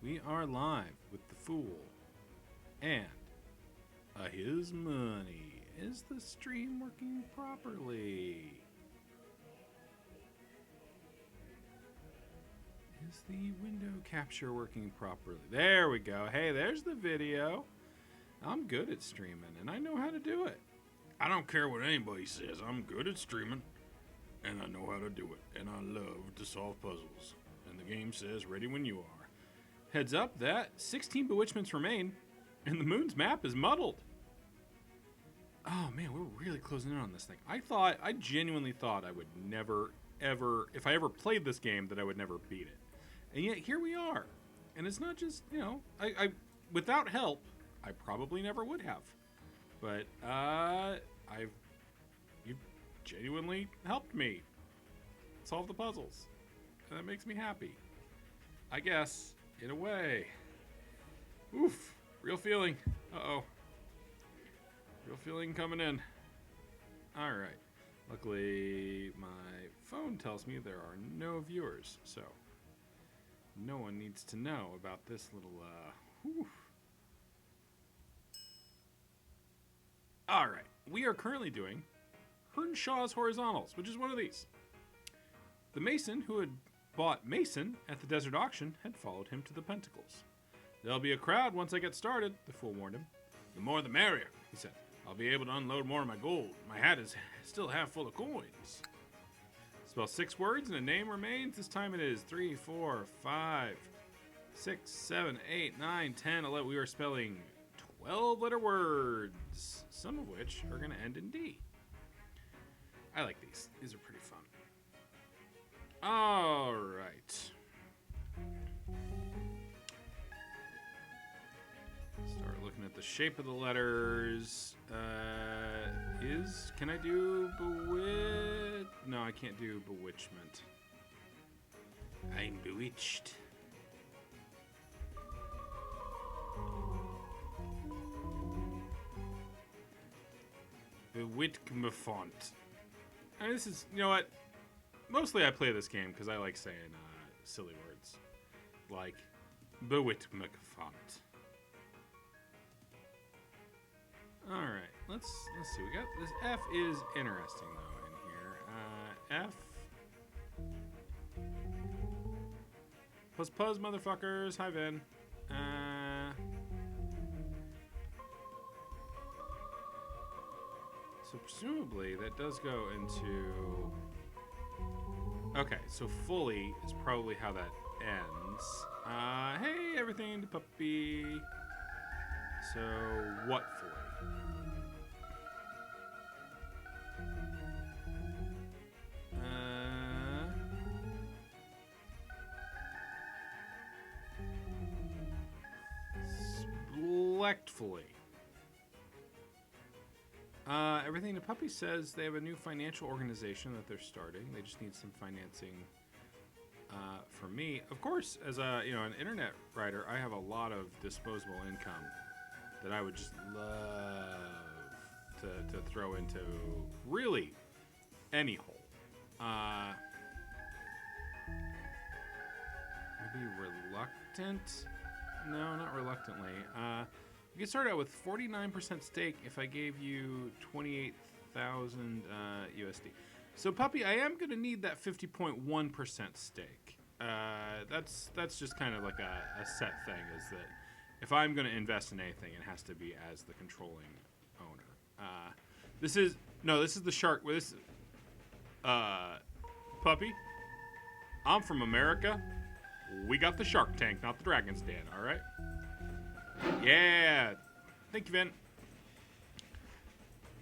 We are live with the Fool and his money. Is the stream working properly? Is the window capture working properly? There we go. Hey, there's the video. I'm good at streaming and I know how to do it. I don't care what anybody says. I'm good at streaming and I know how to do it. And I love to solve puzzles. And the game says ready when you are. Heads up that 16 bewitchments remain, and the moon's map is muddled. Oh man, we're really closing in on this thing. I genuinely thought I would never, ever, if I ever played this game, that I would never beat it. And yet here we are. And it's not just, I without help, I probably never would have. But you've genuinely helped me solve the puzzles. And that makes me happy. I guess. In a way. Oof. Real feeling. Uh-oh. Real feeling coming in. Alright. Luckily, my phone tells me there are no viewers, so no one needs to know about this little, Alright. We are currently doing Hernshaw's Horizontals, which is one of these. The Mason who had bought Mason at the desert auction had followed him to the Pentacles. There'll be a crowd once I get started, the fool warned him. The more the merrier, he said. I'll be able to unload more of my gold. My hat is still half full of coins. Spell 6 words and a name remains. This time it is 3, 4, 5, 6, 7, 8, 9, 10, 11. We are spelling 12-letter words, some of which are going to end in D. I like these. These are pretty fun. All right. Start looking at the shape of the letters. Can I do bewitch? No, I can't do bewitchment. I'm bewitched. Bewitchmefont. And this is, you know what? Mostly I play this game because I like saying silly words. Like, Bewitchmefont. Alright, let's see. We got this F is interesting though in here. F. Puzz motherfuckers. Hi Vin. So presumably that does go into. Okay, so fully is probably how that ends. Hey, everything to puppy. So, what fully? Splectfully. Everything the puppy says they have a new financial organization that they're starting. They just need some financing for me. Of course, as an internet writer, I have a lot of disposable income that I would just love to throw into really any hole. Maybe reluctant? No, not reluctantly. You can start out with 49% stake if I gave you 28,000 USD. So, puppy, I am going to need that 50.1% stake. That's just kind of like a set thing, is that if I'm going to invest in anything, it has to be as the controlling owner. This is the shark. This puppy. I'm from America. We got the Shark Tank, not the Dragon's Den, all right? Yeah. Thank you, Vin.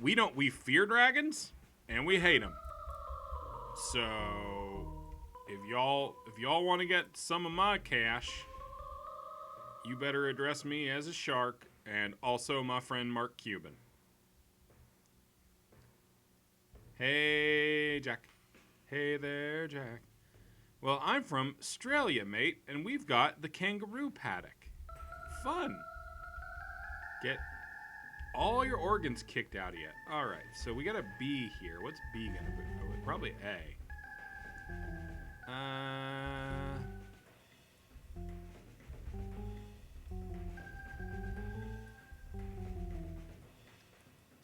We fear dragons and we hate them. So if y'all want to get some of my cash, you better address me as a shark and also my friend Mark Cuban. Hey, Jack. Hey there, Jack. Well, I'm from Australia, mate, and we've got the kangaroo paddock. Fun. Get all your organs kicked out of you. All right, so we got a B here. What's B gonna be? Oh, probably A.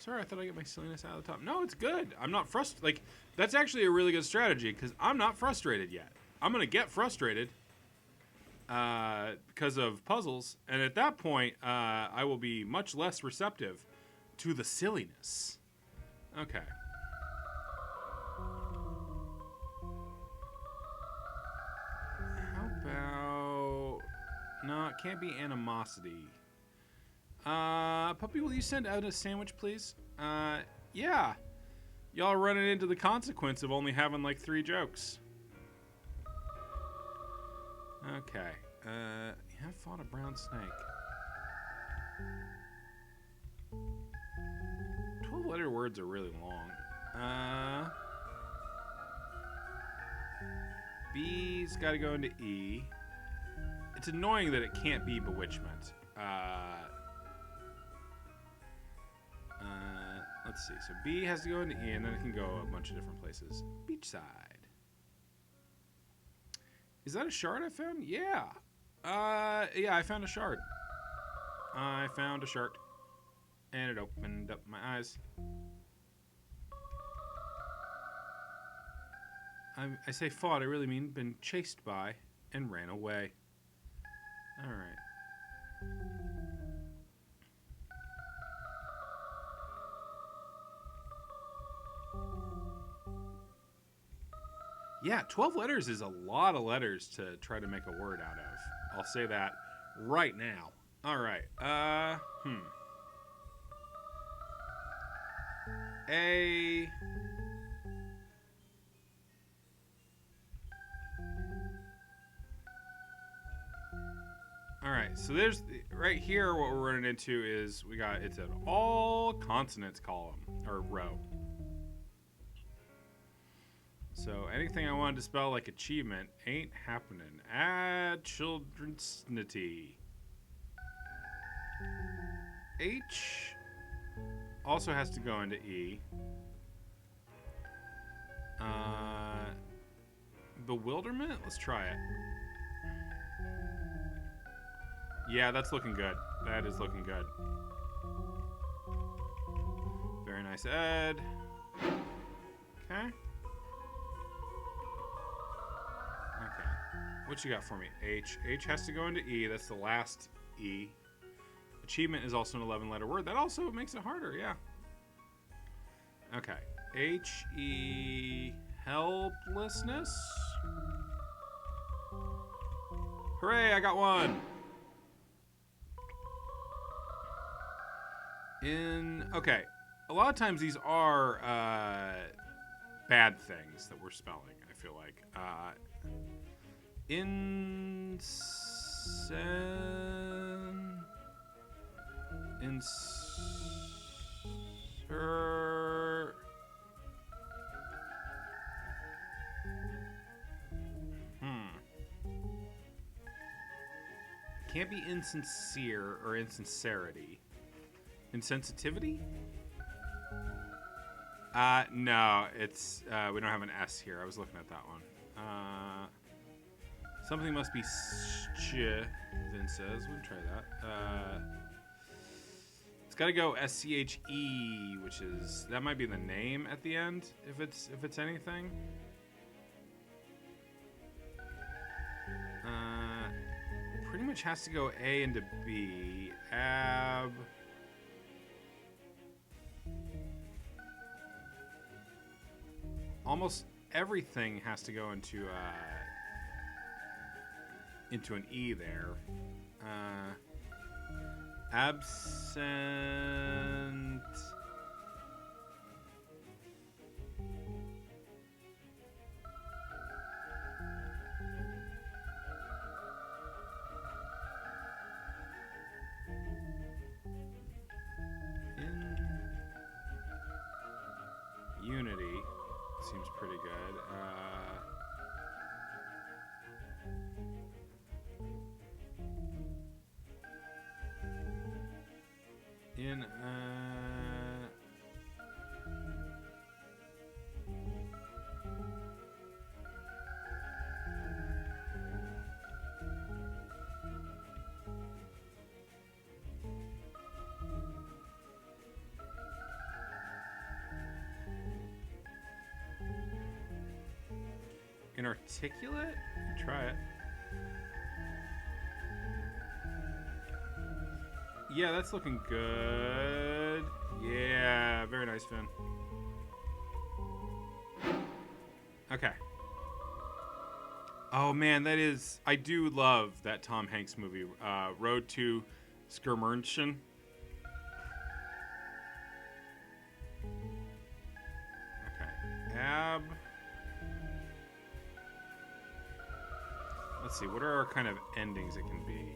Sorry, I thought I'd get my silliness out of the top. No, it's good. I'm not frustrated. Like, that's actually a really good strategy because I'm not frustrated yet. I'm going to get frustrated because of puzzles. And at that point, I will be much less receptive to the silliness. Okay. How about... No, it can't be animosity. Puppy, will you send out a sandwich, please? Yeah. Y'all are running into the consequence of only having like 3 jokes. Okay. You have fought a brown snake. 12-letter words are really long. B's got to go into E. It's annoying that it can't be bewitchment. Let's see. So B has to go into E, and then it can go a bunch of different places. Beachside. Is that a shard I found? Yeah. Yeah, I found a shard. I found a shard. And it opened up my eyes. I say fought, I really mean been chased by and ran away. Alright. Yeah, 12 letters is a lot of letters to try to make a word out of. I'll say that right now. Alright, A... Alright, so there's... Right here, what we're running into is we got... It's an all consonants column, or row. So anything I wanted to spell like achievement ain't happening. Add children's nity. H also has to go into E. Bewilderment? Let's try it. Yeah, that's looking good. That is looking good. Very nice, Ed. Okay. Okay. What you got for me? H. H has to go into E. That's the last E. Achievement is also an 11-letter word. That also makes it harder, yeah. Okay. H-E... Helplessness? Hooray, I got one! Okay. A lot of times these are bad things that we're spelling, I feel like. Can't be insincere or insincerity. Insensitivity? No, it's, we don't have an S here. I was looking at that one. Something must be Vin says. We'll try that. It's gotta go S-C-H-E, which is, that might be the name at the end, if it's anything. Pretty much has to go A into B. Ab... Almost everything has to go into an E there. Absent. In unity. Seems pretty good. inarticulate? Try it. Yeah, that's looking good. Yeah, very nice, Finn. Okay. Oh man, that is... I do love that Tom Hanks movie, Road to Skirmurchen. Okay. Ab... Let's see, what are our kind of endings it can be?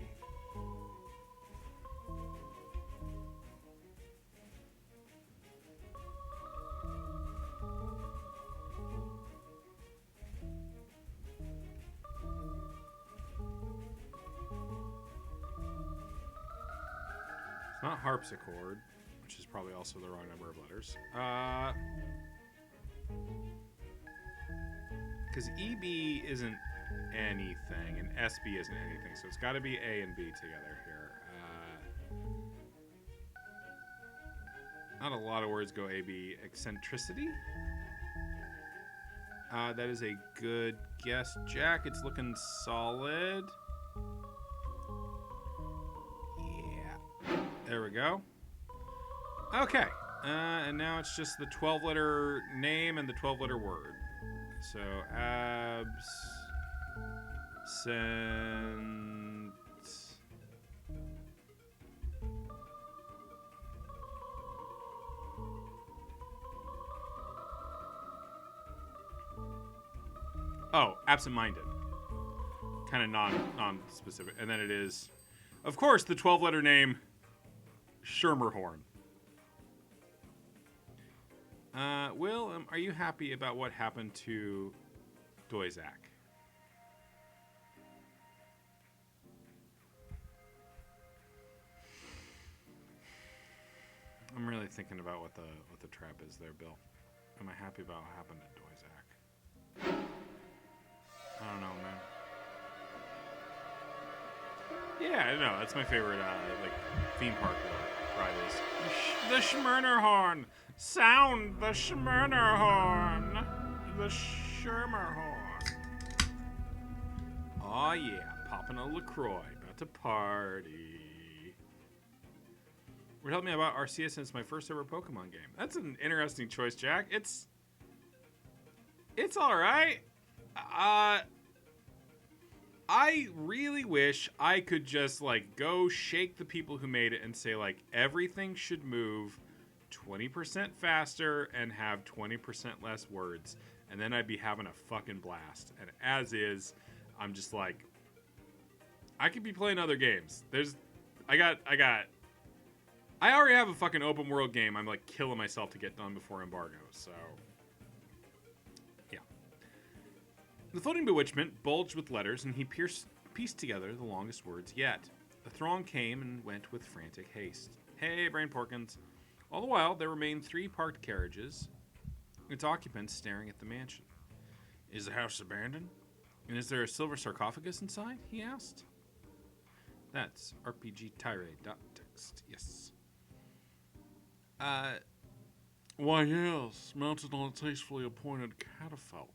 It's not harpsichord, which is probably also the wrong number of letters. Because EB isn't anything, and SB isn't anything, so it's got to be A and B together here. Not a lot of words go AB. Eccentricity? That is a good guess, Jack. It's looking solid. Yeah. There we go. Okay. And now it's just the 12-letter name and the 12-letter word. So, abs... Sent. Oh, absent-minded. Kind of non-specific. And then it is, of course, the 12-letter name, Schermerhorn. Will, are you happy about what happened to Doizak? I'm really thinking about what the trap is there, Bill. Am I happy about what happened to Doizak? I don't know, man. Yeah, I know. That's my favorite, like, theme park ride is. The Schmernerhorn! Sound the Schmernerhorn! The Schmernerhorn. Oh yeah, popping a LaCroix. About to party. Would help me about Arceus since my first ever Pokemon game. That's an interesting choice, Jack. It's all right. I really wish I could just like go shake the people who made it and say like everything should move 20% faster and have 20% less words, and then I'd be having a fucking blast. And as is, I'm just like, I could be playing other games. I already have a fucking open world game I'm like killing myself to get done before embargo, so yeah. The floating bewitchment bulged with letters, and he pieced together the longest words yet. The throng came and went with frantic haste. Hey, Brain Porkins. All the while, there remained 3 parked carriages, its occupants staring at the mansion. Is the house abandoned? And is there a silver sarcophagus inside? He asked. That's RPGtirade.txt, yes. Why, yes, mounted on a tastefully appointed catafalque,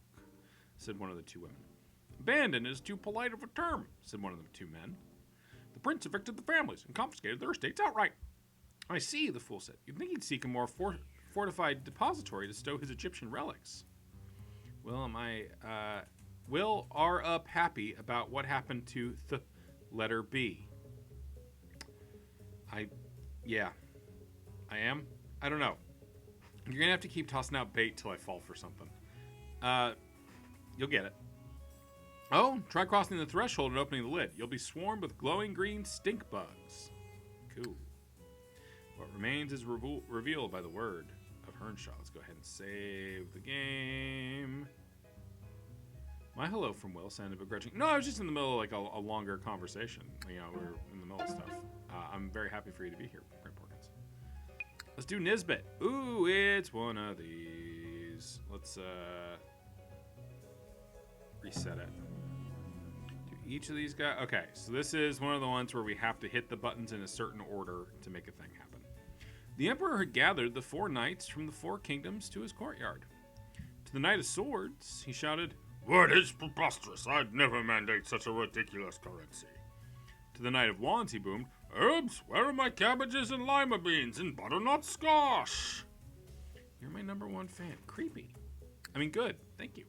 said one of the 2 women. Abandoned is too polite of a term, said one of the 2 men. The prince evicted the families and confiscated their estates outright. I see, the fool said. You'd think he'd seek a more fortified depository to stow his Egyptian relics. Well, Will are up happy about what happened to the letter B. Yeah. I am? I don't know. You're gonna have to keep tossing out bait till I fall for something. You'll get it. Oh, try crossing the threshold and opening the lid. You'll be swarmed with glowing green stink bugs. Cool. What remains is revealed by the word of Hernshaw. Let's go ahead and save the game. My hello from Will sounded begrudging. No, I was just in the middle of like a longer conversation. You know, we were in the middle of stuff. I'm very happy for you to be here, Brent Porkins. Let's do Nisbet. Ooh, it's one of these. Let's reset it. Do each of these guys. Okay, so this is one of the ones where we have to hit the buttons in a certain order to make a thing happen. The Emperor had gathered the 4 knights from the 4 kingdoms to his courtyard. To the Knight of Swords, he shouted, What is preposterous? I'd never mandate such a ridiculous currency. To the Knight of Wands, he boomed, Herbs, where are my cabbages and lima beans and butternut squash? You're my #1 fan. Creepy. I mean, good. Thank you.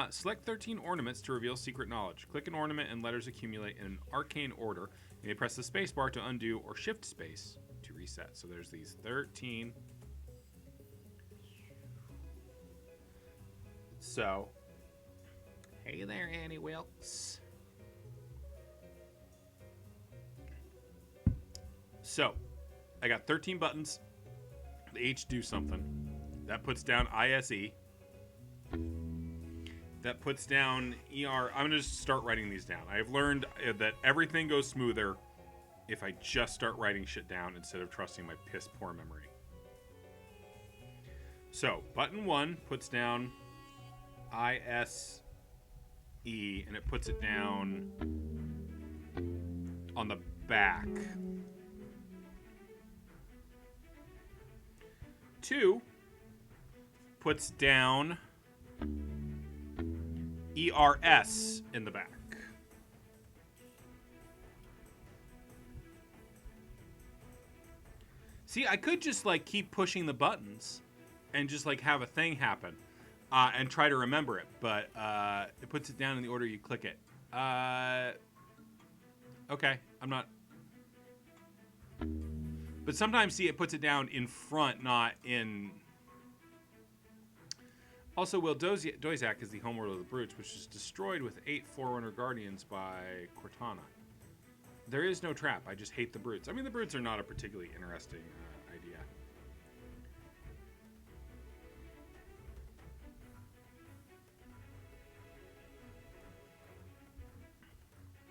Select 13 ornaments to reveal secret knowledge. Click an ornament and letters accumulate in an arcane order. You may press the space bar to undo or shift space to reset. So there's these 13. So, hey there, Annie Wilkes. So, I got 13 buttons. They each do something. That puts down ISE. That puts down ER. I'm going to just start writing these down. I've learned that everything goes smoother if I just start writing shit down instead of trusting my piss poor memory. So, button 1 puts down ISE, and it puts it down on the back. 2 puts down ERS in the back. See, I could just like keep pushing the buttons and just like have a thing happen and try to remember it, but it puts it down in the order you click it. Okay, I'm not. But sometimes, see, it puts it down in front, not in. Also, Will Doizak is the homeworld of the Brutes, which is destroyed with 8 Forerunner Guardians by Cortana. There is no trap. I just hate the Brutes. I mean, the Brutes are not a particularly interesting idea.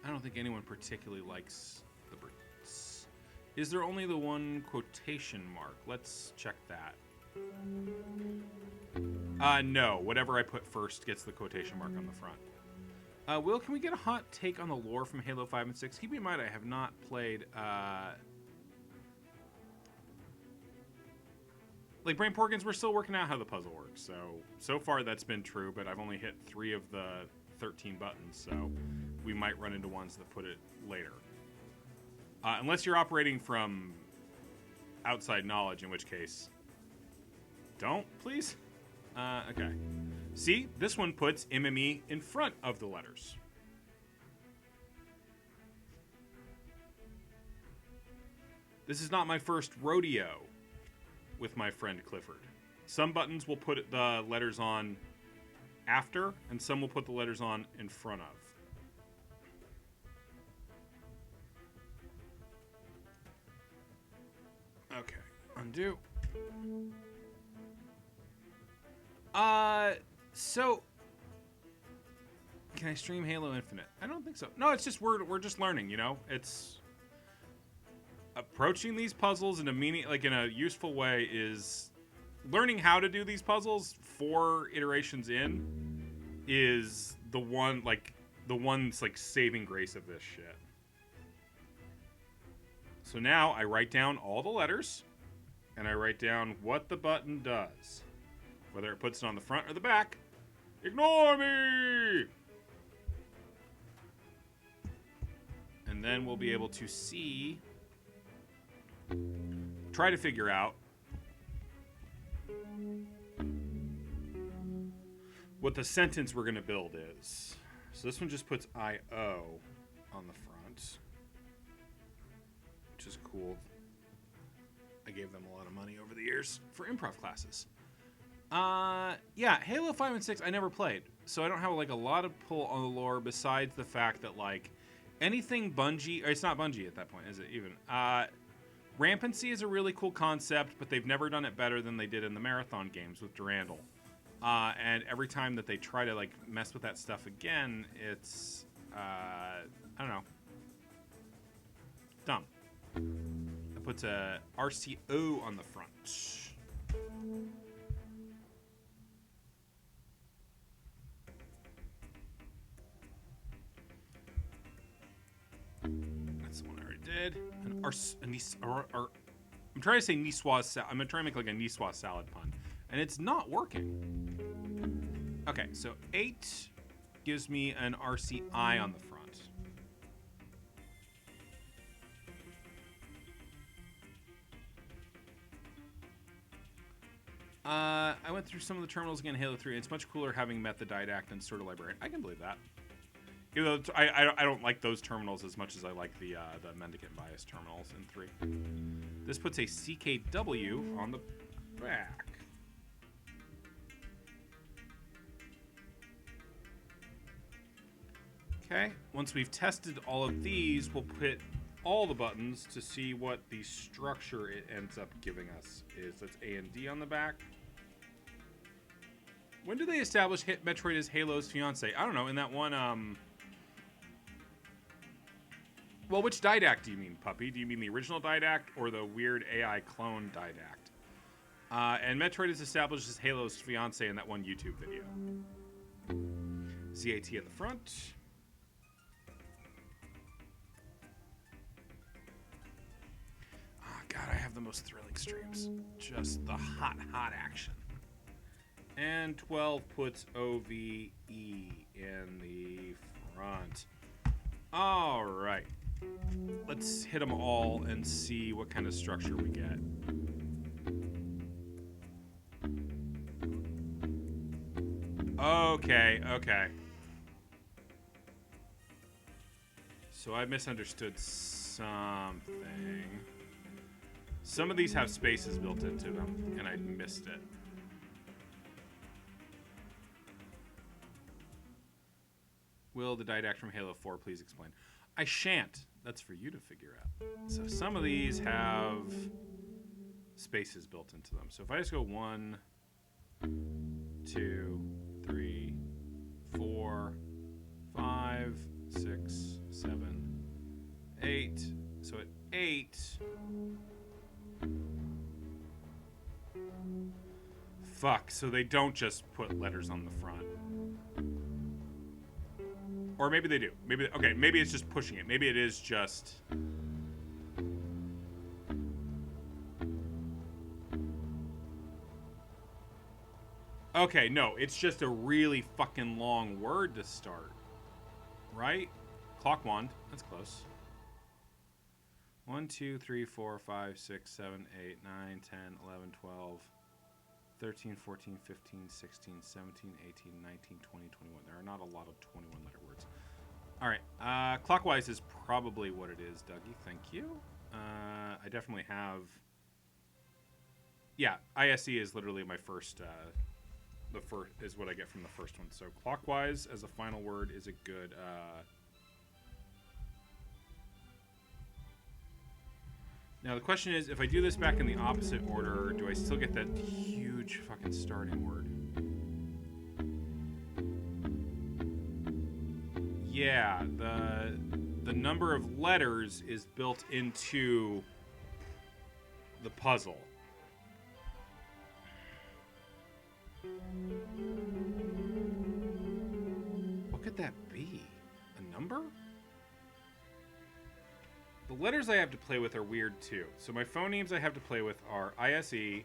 I don't think anyone particularly likes the Brutes. Is there only the one quotation mark? Let's check that. No. Whatever I put first gets the quotation mark on the front. Will, can we get a hot take on the lore from Halo 5 and 6? Keep in mind, I have not played, like, Brain Porkins, we're still working out how the puzzle works. So far that's been true, but I've only hit 3 of the 13 buttons, so we might run into ones that put it later. Unless you're operating from outside knowledge, in which case, don't, please. Okay. See, this one puts MME in front of the letters. This is not my first rodeo with my friend Clifford. Some buttons will put the letters on after, and some will put the letters on in front of. Okay, undo. So can I stream Halo Infinite? I don't think so. No, it's just we're just learning, you know? It's approaching these puzzles in a useful way is learning how to do these puzzles 4 iterations in is the one's like saving grace of this shit. So now I write down all the letters and I write down what the button does. Whether it puts it on the front or the back. Ignore me! And then we'll be able to see, try to figure out what the sentence we're going to build is. So this one just puts I-O on the front, which is cool. I gave them a lot of money over the years for improv classes. Yeah, Halo 5 and 6 I never played, so I don't have like a lot of pull on the lore besides the fact that like anything Bungie, or it's not Bungie at that point, is it even? Rampancy is a really cool concept, but they've never done it better than they did in the Marathon games with Durandal. And every time that they try to like mess with that stuff again, it's I don't know, dumb. It puts a RCO on the front. That's the one I already did. I'm trying to say Niçoise salad. I'm gonna try and make like a Niçoise salad pun, and it's not working. Okay, so 8 gives me an RCI on the front. I went through some of the terminals again in Halo 3. It's much cooler having met the Didact and Sorta Librarian. I can believe that. Even though I don't like those terminals as much as I like the Mendicant Bias terminals in 3. This puts a CKW on the back. Okay, once we've tested all of these, we'll put all the buttons to see what the structure it ends up giving us is. That's A and D on the back. When do they establish Metroid as Halo's fiance? I don't know, in that one, Well, which Didact do you mean, Puppy? Do you mean the original Didact or the weird AI clone Didact? And Metroid is established as Halo's fiance in that one YouTube video. ZAT at the front. Oh, God, I have the most thrilling streams. Just the hot action. And 12 puts OVE in the front. All right. Let's hit them all and see what kind of structure we get. Okay. So I misunderstood something. Some of these have spaces built into them, and I missed it. Will the Didact from Halo 4 please explain? I shan't. That's for you to figure out. So some of these have spaces built into them. So if I just go 1, 2, 3, 4, 5, 6, 7, 8. So at 8... Fuck, so they don't just put letters on the front. Or maybe they do. Maybe it's just pushing it. Maybe it is just... Okay, no, it's just a really fucking long word to start. Right? Clock wand. That's close. 1, 2, 3, 4, 5, 6, 7, 8, 9, 10, 11, 12, 13, 14, 15, 16, 17, 18, 19, 20, 21. There are not a lot of 21-letter words. All right. Clockwise is probably what it is, Dougie. Thank you. I definitely have... Yeah, ISE is literally my first... the first is what I get from the first one. So clockwise as a final word is a good... Now, the question is, if I do this back in the opposite order, do I still get that huge fucking starting word? Yeah, the number of letters is built into the puzzle. What could that be? A number? The letters I have to play with are weird too. So my phonemes I have to play with are ISE.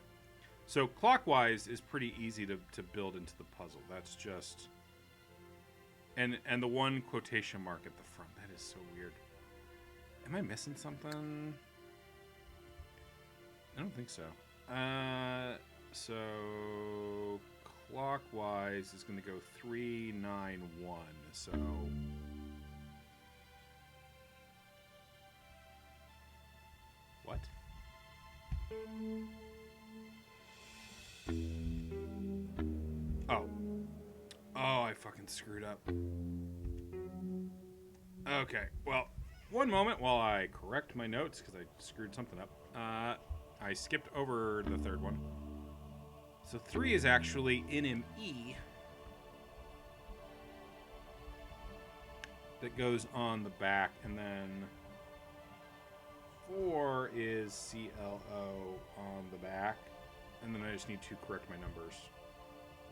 So clockwise is pretty easy to build into the puzzle. That's just... And the one quotation mark at the front. That is so weird. Am I missing something? I don't think so. So clockwise is going to go 3, 9, 1. So... What? Oh, I fucking screwed up. Okay, well, one moment while I correct my notes, because I screwed something up. I skipped over the third one. So 3 is actually NME. That goes on the back, and then 4 is CLO on the back, and then I just need to correct my numbers.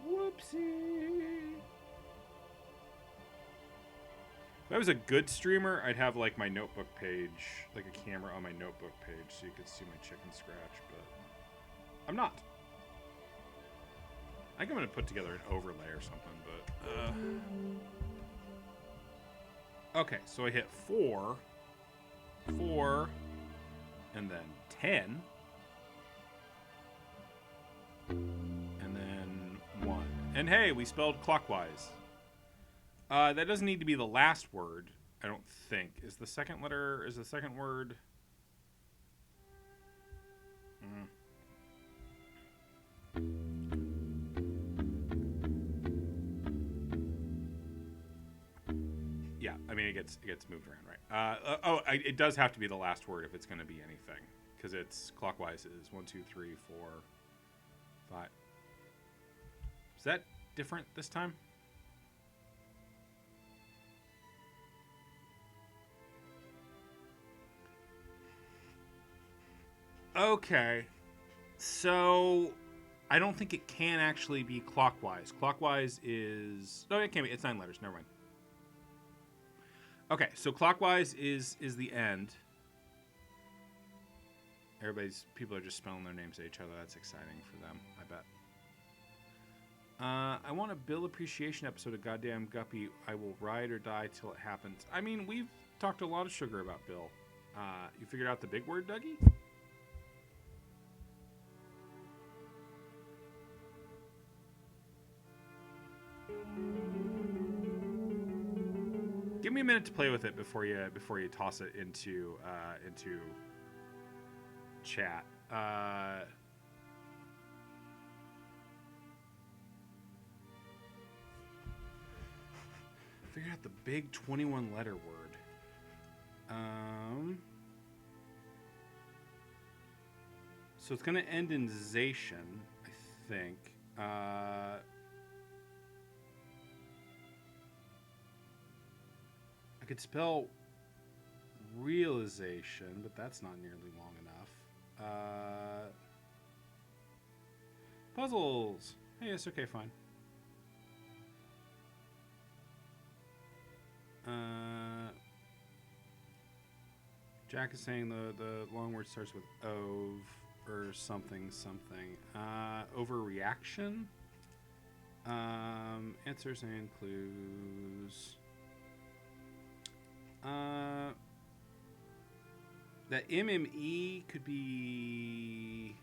Whoopsie. If I was a good streamer, I'd have like my notebook page, like a camera on my notebook page so you could see my chicken scratch, but I'm not. I think I'm going to put together an overlay or something, but Okay, so I hit 4, 4, and then 10, and then 1. And hey, we spelled clockwise. That doesn't need to be the last word, I don't think. Is the second word... Yeah, I mean, it gets moved around, right? It does have to be the last word if it's going to be anything. Because it's clockwise is 1, 2, 3, 4, 5. Is that different this time? Okay. So I don't think it can actually be clockwise. Clockwise is... No, it can't be. It's 9 letters. Never mind. Okay, so clockwise is the end. People are just spelling their names at each other. That's exciting for them, I bet. I want a Bill appreciation episode of Goddamn Guppy. I will ride or die till it happens. I mean, we've talked a lot of sugar about Bill. You figured out the big word, Dougie? Give me a minute to play with it before you toss it into chat. Figure out the big 21-letter word. So it's gonna end in zation, I think. I could spell realization, but that's not nearly long enough. Puzzles. Hey, it's okay, fine. Jack is saying the long word starts with ov or something. Overreaction. Answers and clues. That MME could be...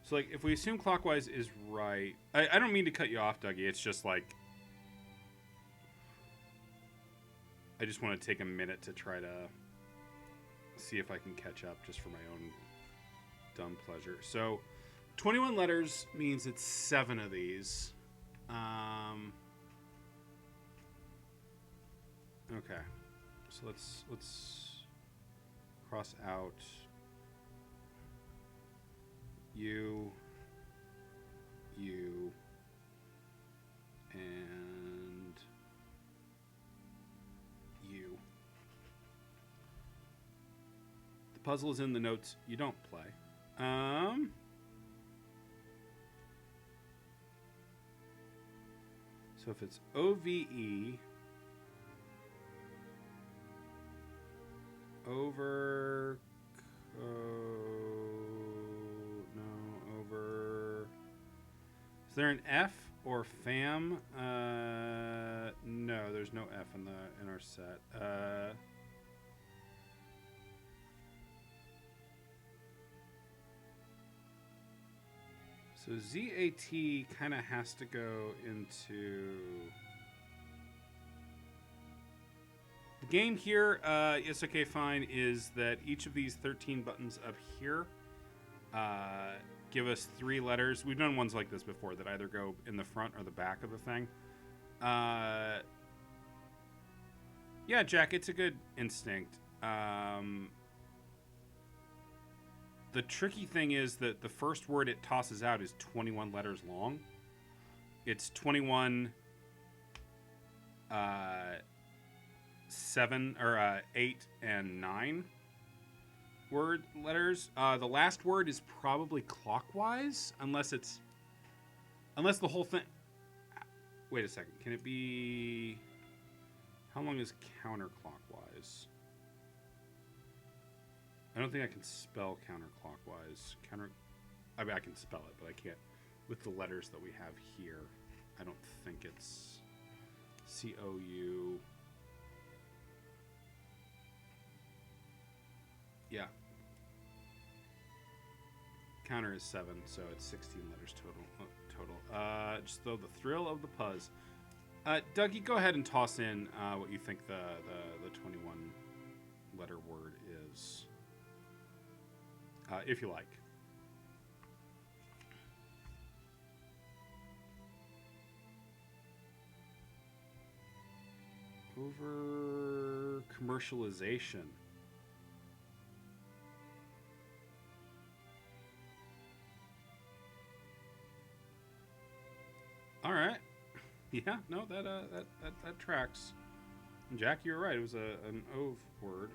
So, like, if we assume clockwise is right... I don't mean to cut you off, Dougie. It's just, like... I just want to take a minute to try to see if I can catch up just for my own dumb pleasure. So, 21 letters means it's 7 of these. Okay. So let's cross out you, and you. The puzzle is in the notes you don't play. So if it's OVE over is there an F or fam? No, there's no F in our set. So ZAT kind of has to go into the game here. Yes, okay, fine. Is that each of these 13 buttons up here give us 3 letters? We've done ones like this before that either go in the front or the back of the thing. Yeah, Jack, it's a good instinct. The tricky thing is that the first word it tosses out is 21 letters long. It's 21 7 or 8 and 9 word letters. The last word is probably clockwise, unless the whole thing... Wait a second. Can it be... How long is counterclockwise? I don't think I can spell counterclockwise. I mean, I can spell it, but I can't with the letters that we have here. I don't think it's COU. counter is 7, so it's 16 letters total. Just though the thrill of the puzz. Dougie, go ahead and toss in what you think the 21 letter word is, if you like. Over commercialization. All right. Yeah, no, that tracks. Jack, you were right. It was an ove word.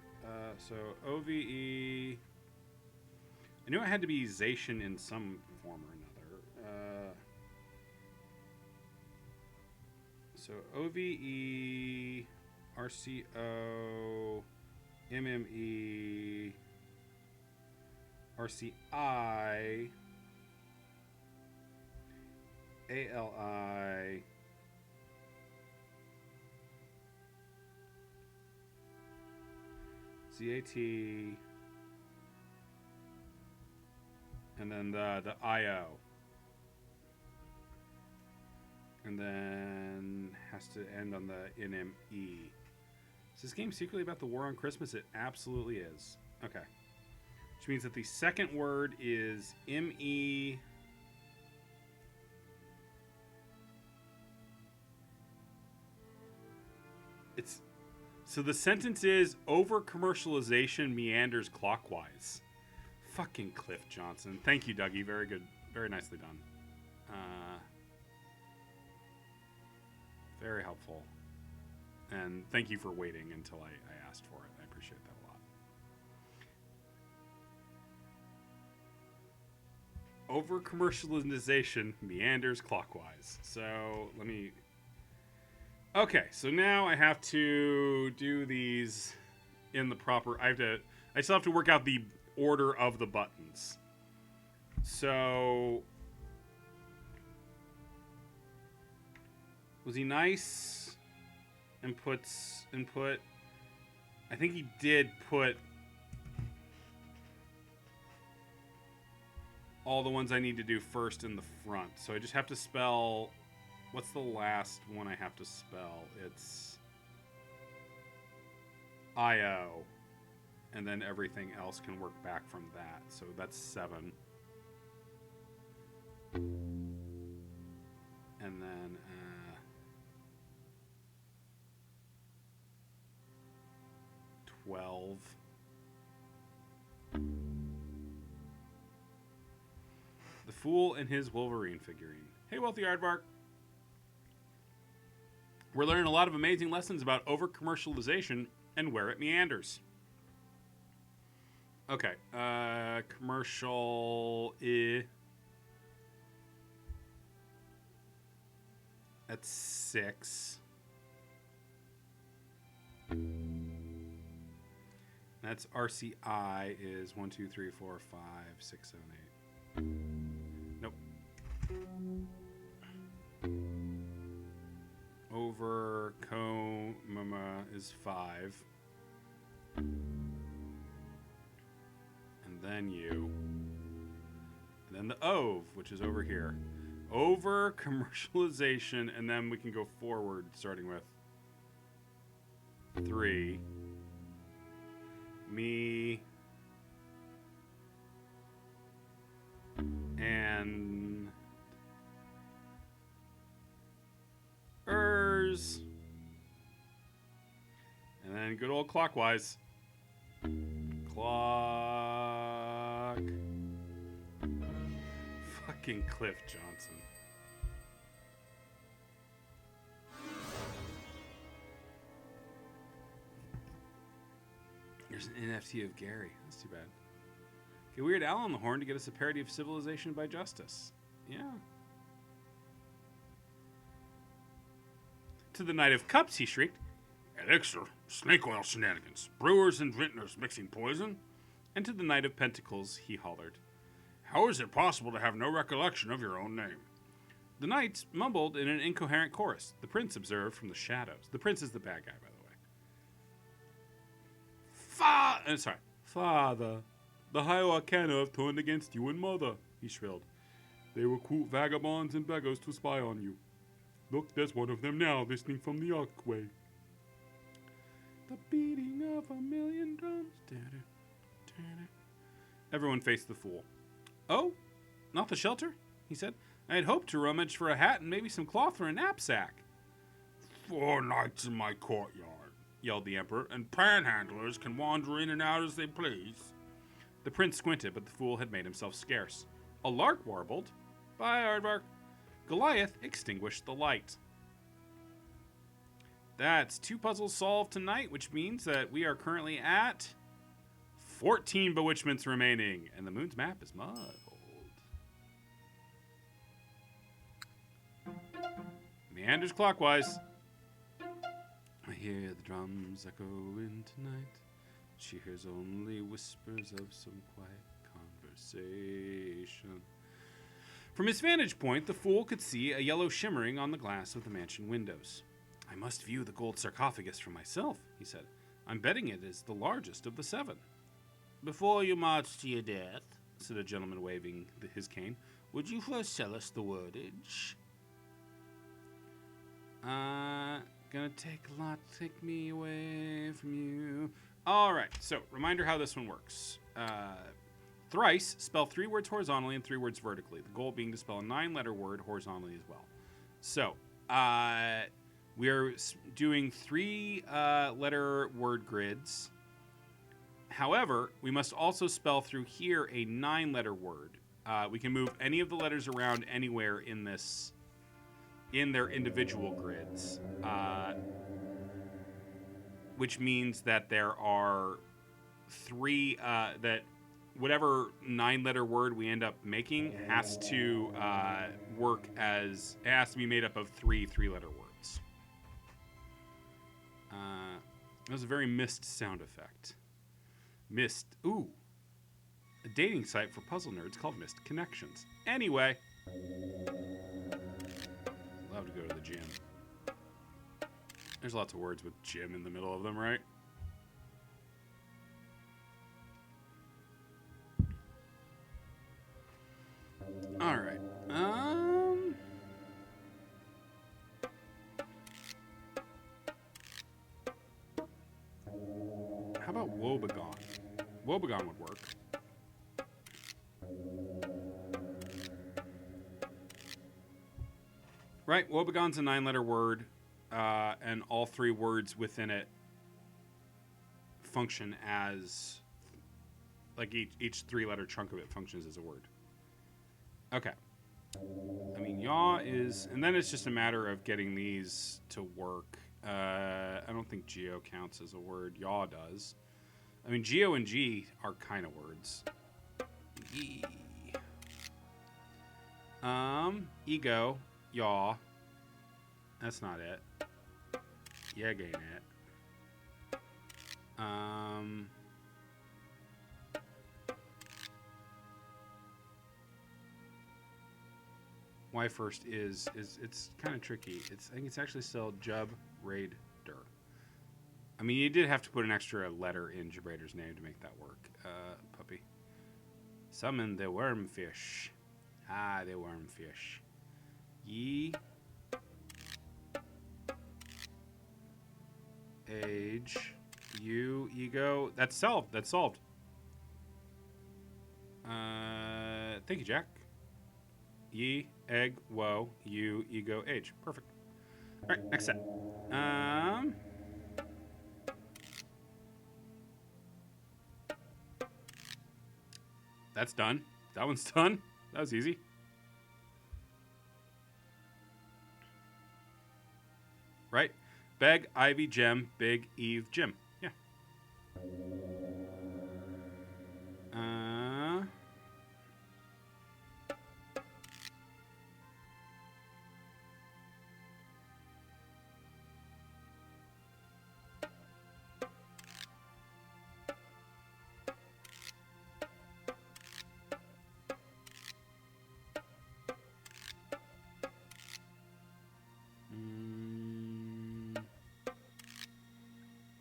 So OVE. I knew it had to be zation in some form or another. So OVE, RCO, MME, RCI, ALI, ZAT, and then the IO. And then has to end on the NME. Is this game secretly about the war on Christmas? It absolutely is. Okay. Which means that the second word is ME. So the sentence is, over commercialization meanders clockwise. Fucking Cliff Johnson. Thank you, Dougie. Very good. Very nicely done. Very helpful. And thank you for waiting until I asked for it. I appreciate that a lot. Over commercialization meanders clockwise. So let me... Okay, so now I have to do these in the proper... I still have to work out the order of the buttons. So... Was he nice and puts input? I think he did put all the ones I need to do first in the front. So I just have to spell... What's the last one I have to spell? It's IO. And then everything else can work back from that. So that's 7. And then... 12. The Fool and his Wolverine figurine. Hey, Wealthy Aardvark. We're learning a lot of amazing lessons about over-commercialization and where it meanders. Okay, commercial... That's 6. That's RCI is 1, 2, 3, 4, 5, 6, 7, 8. Nope. Over Comama is 5. And then you. And then the OVE, which is over here. Over commercialization, and then we can go forward starting with 3. Me and ers, and then good old clockwise. Clock. Fucking Cliff Johnson. There's an NFT of Gary. That's too bad. Get Weird Al on the horn to get us a parody of Civilization by Justice. Yeah. To the Knight of Cups, he shrieked. Elixir, snake oil shenanigans, brewers and vintners mixing poison. And to the Knight of Pentacles, he hollered. How is it possible to have no recollection of your own name? The knights mumbled in an incoherent chorus. The prince observed from the shadows. The prince is the bad guy, by the way. Father. The High Arcana have turned against you and Mother, he shrilled. They recruit vagabonds and beggars to spy on you. Look, there's one of them now, listening from the archway. The beating of a million drums. Everyone faced the fool. Oh, not the shelter? He said. I had hoped to rummage for a hat and maybe some cloth for a knapsack. 4 nights in my courtyard, yelled the Emperor, and panhandlers can wander in and out as they please. The prince squinted, but the fool had made himself scarce. A lark warbled. Bye, Aardvark. Goliath extinguished the light. That's 2 puzzles solved tonight, which means that we are currently at 14 bewitchments remaining, and the moon's map is muddled. Meanders clockwise. I hear the drums echo in tonight. She hears only whispers of some quiet conversation. From his vantage point, the fool could see a yellow shimmering on the glass of the mansion windows. I must view the gold sarcophagus for myself, he said. I'm betting it is the largest of the 7. Before you march to your death, said a gentleman waving his cane, would you first tell us the wordage? Gonna take a lot to take me away from you. Alright, so reminder how this one works. Thrice, spell 3 words horizontally and 3 words vertically. The goal being to spell a 9-letter word horizontally as well. So, we are doing 3-letter word grids. However, we must also spell through here a 9-letter word. We can move any of the letters around anywhere in their individual grids. Which means that there are 3, that whatever 9-letter word we end up making has to work as, it has to be made up of 3 3-letter words. That was a very Myst sound effect. Myst, ooh. A dating site for puzzle nerds called Myst Connections. Anyway. Love to go to the gym. There's lots of words with gym in the middle of them, right? All right. How about Woebegone? Woebegone would work. Right, Woebegone's a 9-letter word, and all 3 words within it function as, like each 3-letter chunk of it functions as a word. Okay. I mean, yaw is, and then it's just a matter of getting these to work. I don't think geo counts as a word. Yaw does. I mean, geo and G are kind of words. Yee. Ego, yaw. That's not it. Yeg ain't it. Y first is it's kind of tricky. I think it's actually spelled Jub Raid Der. I mean, you did have to put an extra letter in Jabrader's name to make that work, puppy. Summon the wormfish. Ah, the wormfish. Ye. Age. You. Ego. That's solved. That's solved. Thank you, Jack. Ye. Egg. Woe. You. Ego. Age. Perfect. All right, next set. That's done. That one's done. That was easy. Right? Beg, Ivy, Gem, Big, Eve, Jim. Yeah.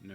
No.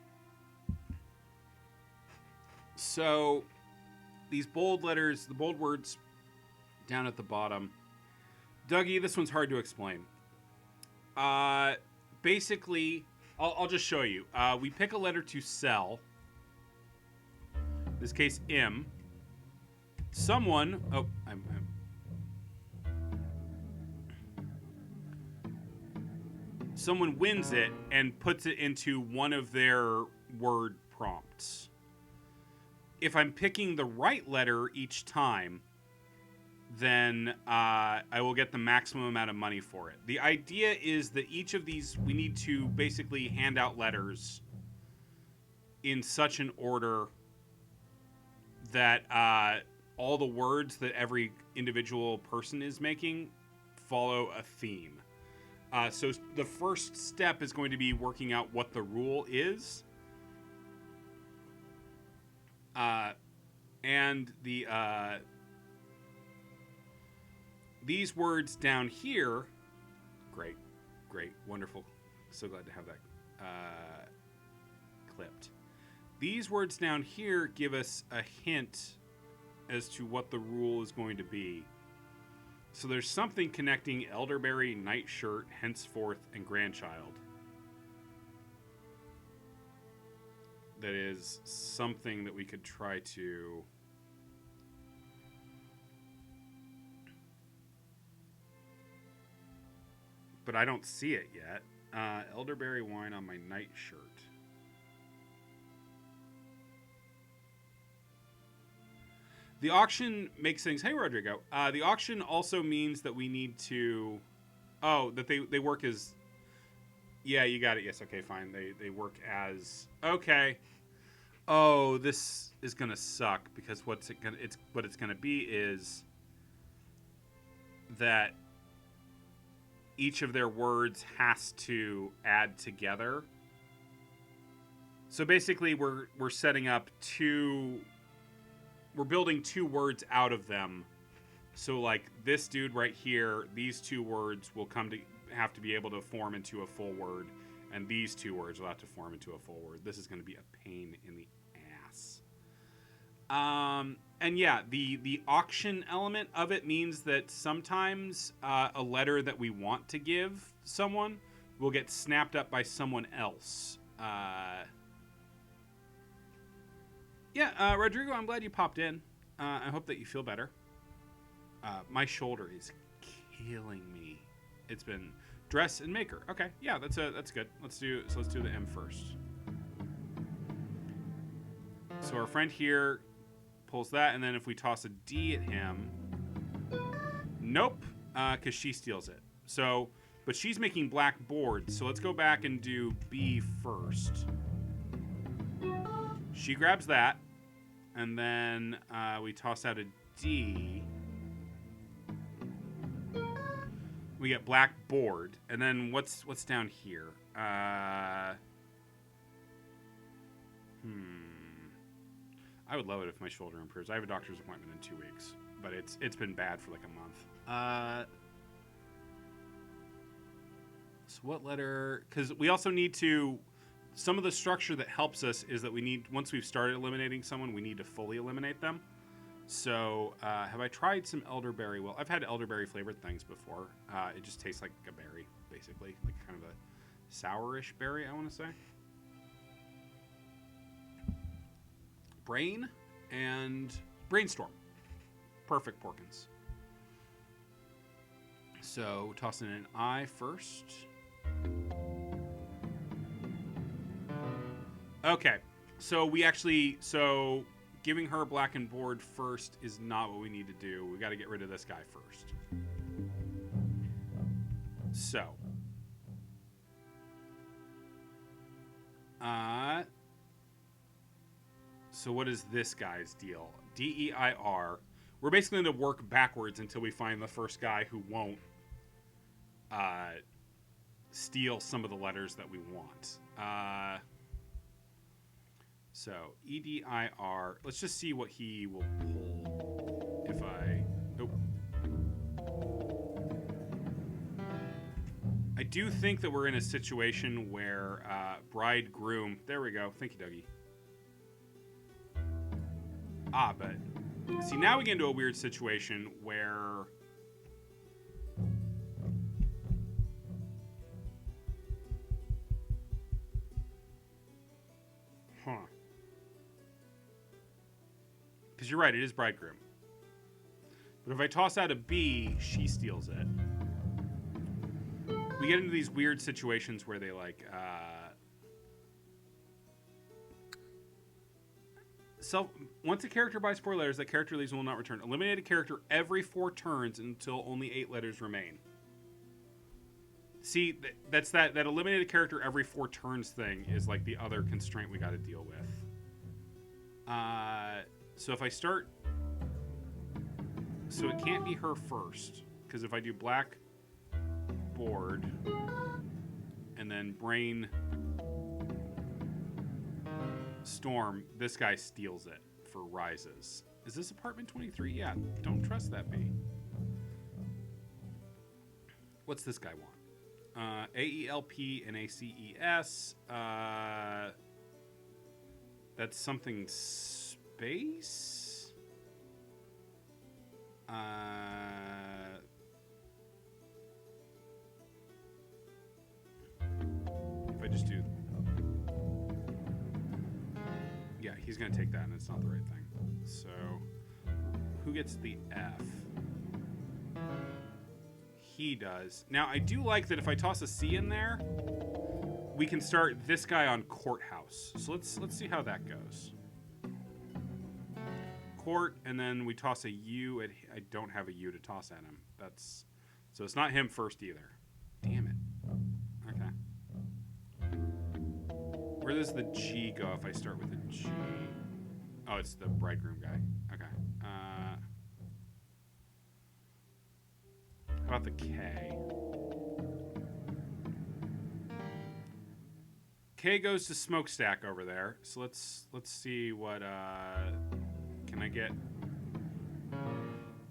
So these bold letters, the bold words down at the bottom. Dougie, this one's hard to explain. Basically, I'll just show you. We pick a letter to sell. In this case, M. Someone... Oh, someone wins it and puts it into one of their word prompts. If I'm picking the right letter each time, then I will get the maximum amount of money for it. The idea is that each of these, we need to basically hand out letters in such an order that all the words that every individual person is making follow a theme. So the first step is going to be working out what the rule is. And the these words down here, great, wonderful. So glad to have that clipped. These words down here give us a hint as to what the rule is going to be. So there's something connecting elderberry, nightshirt, henceforth, and grandchild. That is something that we could try to... But I don't see it yet. Elderberry wine on my nightshirt. The auction makes things... Hey, Rodrigo. The auction also means that we need to... Oh, that they work as... Yeah, you got it. Yes, okay, fine. They work as... Okay. Oh, this is going to suck because what it's going to be is that each of their words has to add together. So basically we're setting up we're building two words out of them. So like this dude right here, these two words will have to be able to form into a full word, and these two words will have to form into a full word. This is going to be a pain in the ass. And yeah, the auction element of it means that sometimes a letter that we want to give someone will get snapped up by someone else. Yeah, Rodrigo, I'm glad you popped in. I hope that you feel better. My shoulder is killing me. It's been dress and maker. Okay, yeah, that's good. Let's do the M first. So our friend here pulls that, and then if we toss a D at him, nope, because she steals it. So, but she's making black boards. So let's go back and do B first. She grabs that, and then we toss out a D. We get black board, and then what's down here? I would love it if my shoulder improves. I have a doctor's appointment in 2 weeks, but it's been bad for like a month. So what letter? Because we also need to... Some of the structure that helps us is that we need, once we've started eliminating someone, we need to fully eliminate them. So, have I tried some elderberry? Well, I've had elderberry flavored things before. It just tastes like a berry, basically. Like kind of a sourish berry, I want to say. Brain and Brainstorm. Perfect, Porkins. So, tossing in an I first. Okay, so giving her a blackened board first is not what we need to do. We got to get rid of this guy first. So what is this guy's deal? DEIR. We're basically going to work backwards until we find the first guy who won't steal some of the letters that we want. So, EDIR. Let's just see what he will pull if I... Nope. I do think that we're in a situation where bridegroom... There we go. Thank you, Dougie. But see, now we get into a weird situation where because you're right, it is bridegroom. But if I toss out a B, she steals it. We get into these weird situations where they like once a character buys 4 letters, that character leaves and will not return. Eliminate a character every 4 turns until only 8 letters remain. See, that's that eliminate a character every 4 turns thing is like the other constraint we got to deal with. So if I start, so it can't be her first, because if I do black board and then brain storm, this guy steals it for rises. Is this apartment 23? Yeah, don't trust that B. What's this guy want? AELP and ACES. That's something space. If I just do, yeah, he's gonna take that, and it's not the right thing. So, who gets the F? He does. Now, I do like that if I toss a C in there, we can start this guy on courthouse. So let's see how that goes. Court, and then we toss a U at. I don't have a U to toss at him. That's so it's not him first either. Damn it. Okay. Where does the G go if I start with a G? Oh, it's the bridegroom guy. Okay. How about the K? K goes to smokestack over there. So let's see what can I get?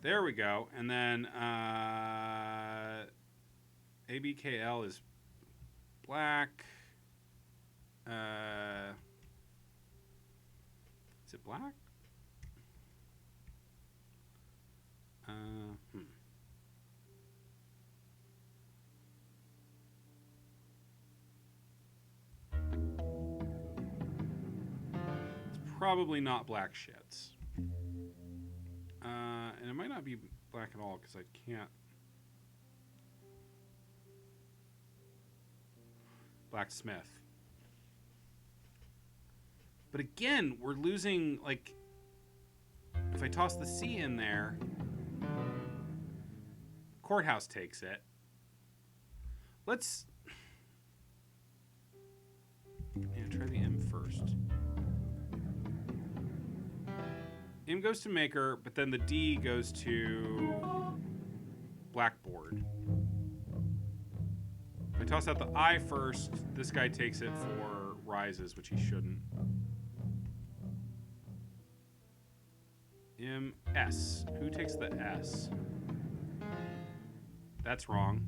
There we go. And then ABKL is black. Is it black? It's probably not black shits. And it might not be black at all because I can't. Blacksmith. But again, we're losing, like, if I toss the C in there, courthouse takes it. Let's try the M first. M goes to maker, but then the D goes to blackboard. If I toss out the I first, this guy takes it for rises, which he shouldn't. M, S. Who takes the S? That's wrong.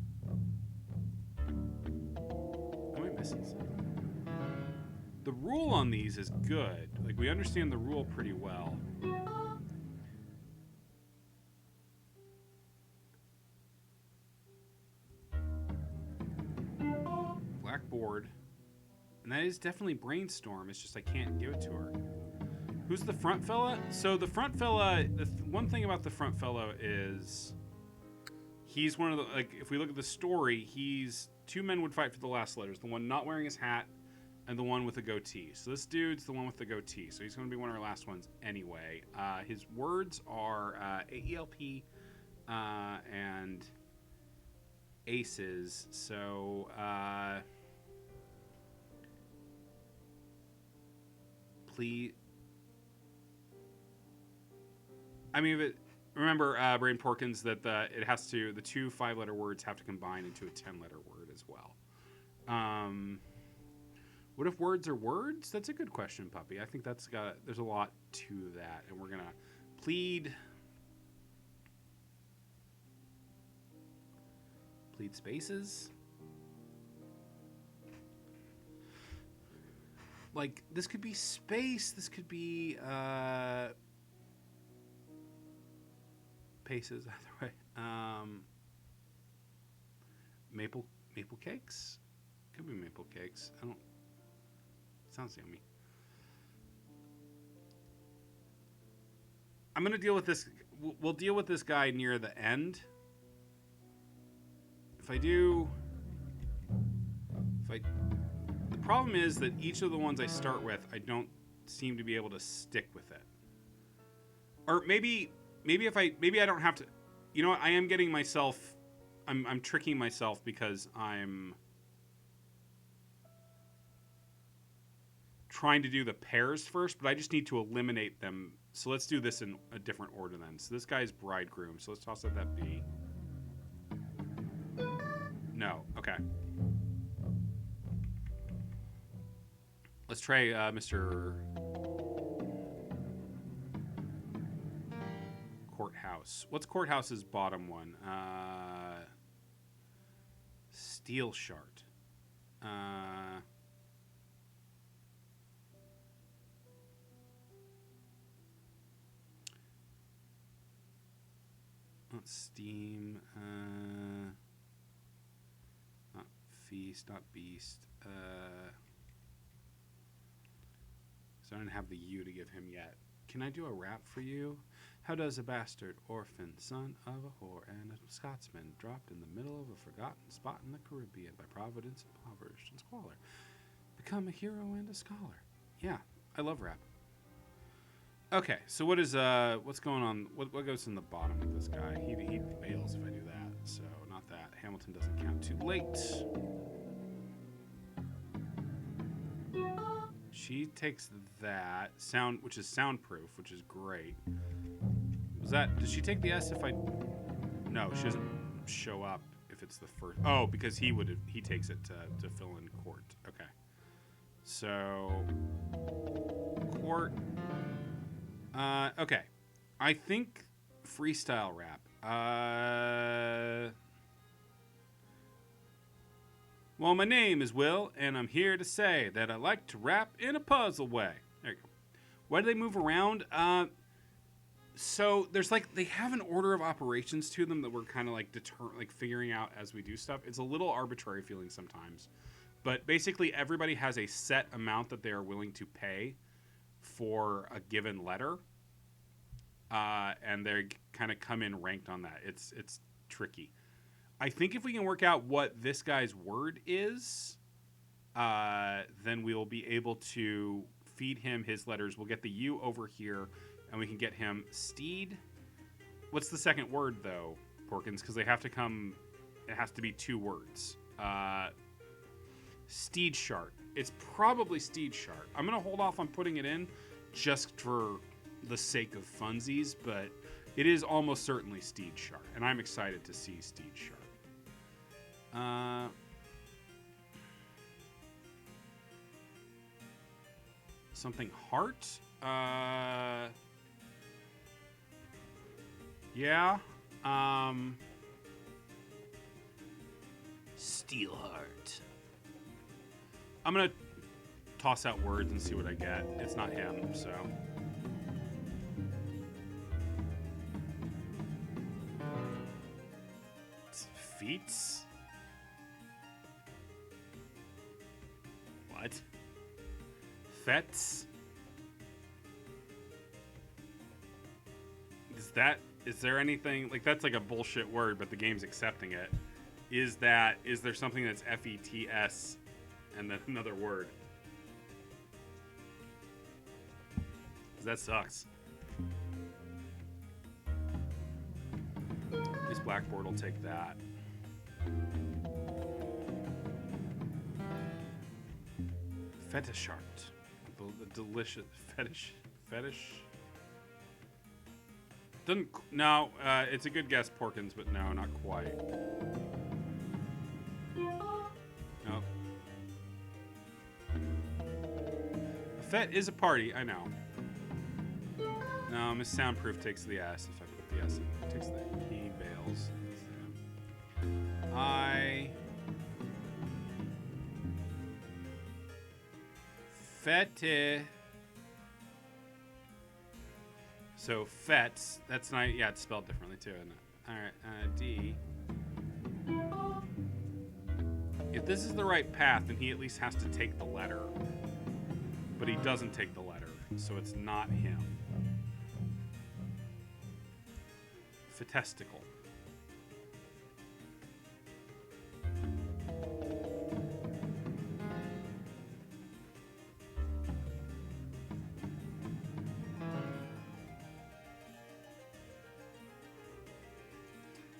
Am I missing something? The rule on these is good. Like, we understand the rule pretty well. Blackboard. And that is definitely brainstorm. It's just I can't give it to her. Who's the front fella? So the front fella, one thing about the front fellow is he's one of the, like, if we look at the story, he's 2 men would fight for the last letters. The one not wearing his hat and the one with the goatee. So this dude's the one with the goatee. So he's going to be one of our last ones anyway. His words are AELP and aces. So please. I mean, remember, Brain Porkins, that the 2 5-letter words have to combine into a 10-letter word as well. What if words are words? That's a good question, Puppy. I think there's a lot to that, and we're gonna plead spaces. Like, this could be space. This could be paces either way. Maple cakes? Could be maple cakes. I don't. Sounds yummy. I'm gonna deal with this. We'll deal with this guy near the end. The problem is that each of the ones I start with, I don't seem to be able to stick with it. Or maybe I don't have to. You know what? I am getting myself. I'm tricking myself because I'm trying to do the pairs first, but I just need to eliminate them. So let's do this in a different order then. So this guy's bridegroom. So let's toss out that B. No. Okay. Let's try Mr. Courthouse. What's Courthouse's bottom one? Steel Shart. Not Steam. Not Feast. Not Beast. So I don't have the U to give him yet. Can I do a rap for you? How does a bastard, orphan, son of a whore and a Scotsman, dropped in the middle of a forgotten spot in the Caribbean by providence, impoverished, and squalor, become a hero and a scholar? Yeah, I love rap. Okay, so what is what's going on? What goes in the bottom of this guy? He bails if I do that, so not that. Hamilton doesn't count. Too late. She takes that sound, which is soundproof, which is great. Was that? Does she take the S if I? No, she doesn't show up if it's the first. Oh, because he takes it to fill in court. Okay. So court. Okay. I think freestyle rap. Well, my name is Will, and I'm here to say that I like to rap in a puzzle way. There you go. Why do they move around? So there's they have an order of operations to them that we're kind of figuring out as we do stuff. It's a little arbitrary feeling sometimes, but basically everybody has a set amount that they are willing to pay for a given letter, and they kind of come in ranked on that. It's tricky. I think if we can work out what this guy's word is, then we'll be able to feed him his letters. We'll get the U over here, and we can get him Steed. What's the second word, though, Porkins? Because they have to come... It has to be 2 words. Steed Shart. It's probably Steed Shart. I'm going to hold off on putting it in just for the sake of funsies, but it is almost certainly Steed Shart, and I'm excited to see Steed Shart. Something heart? Yeah. Steelheart. I'm gonna toss out words and see what I get. It's not him, so. Feats? What? Fets? Is there anything, that's like a bullshit word, but the game's accepting it. Is there something that's F-E-T-S and then another word? Because that sucks. At least Blackboard will take that. Fetishart. The delicious fetish. No, it's a good guess, Porkins, but no, not quite. No. A fet is a party, I know. No, Miss Soundproof takes the S. If I put the S in, it takes the he bails. So Fets, that's not, yeah, it's spelled differently too, isn't it? All right, D. If this is the right path, then he at least has to take the letter. But he doesn't take the letter, so it's not him. Fetestical.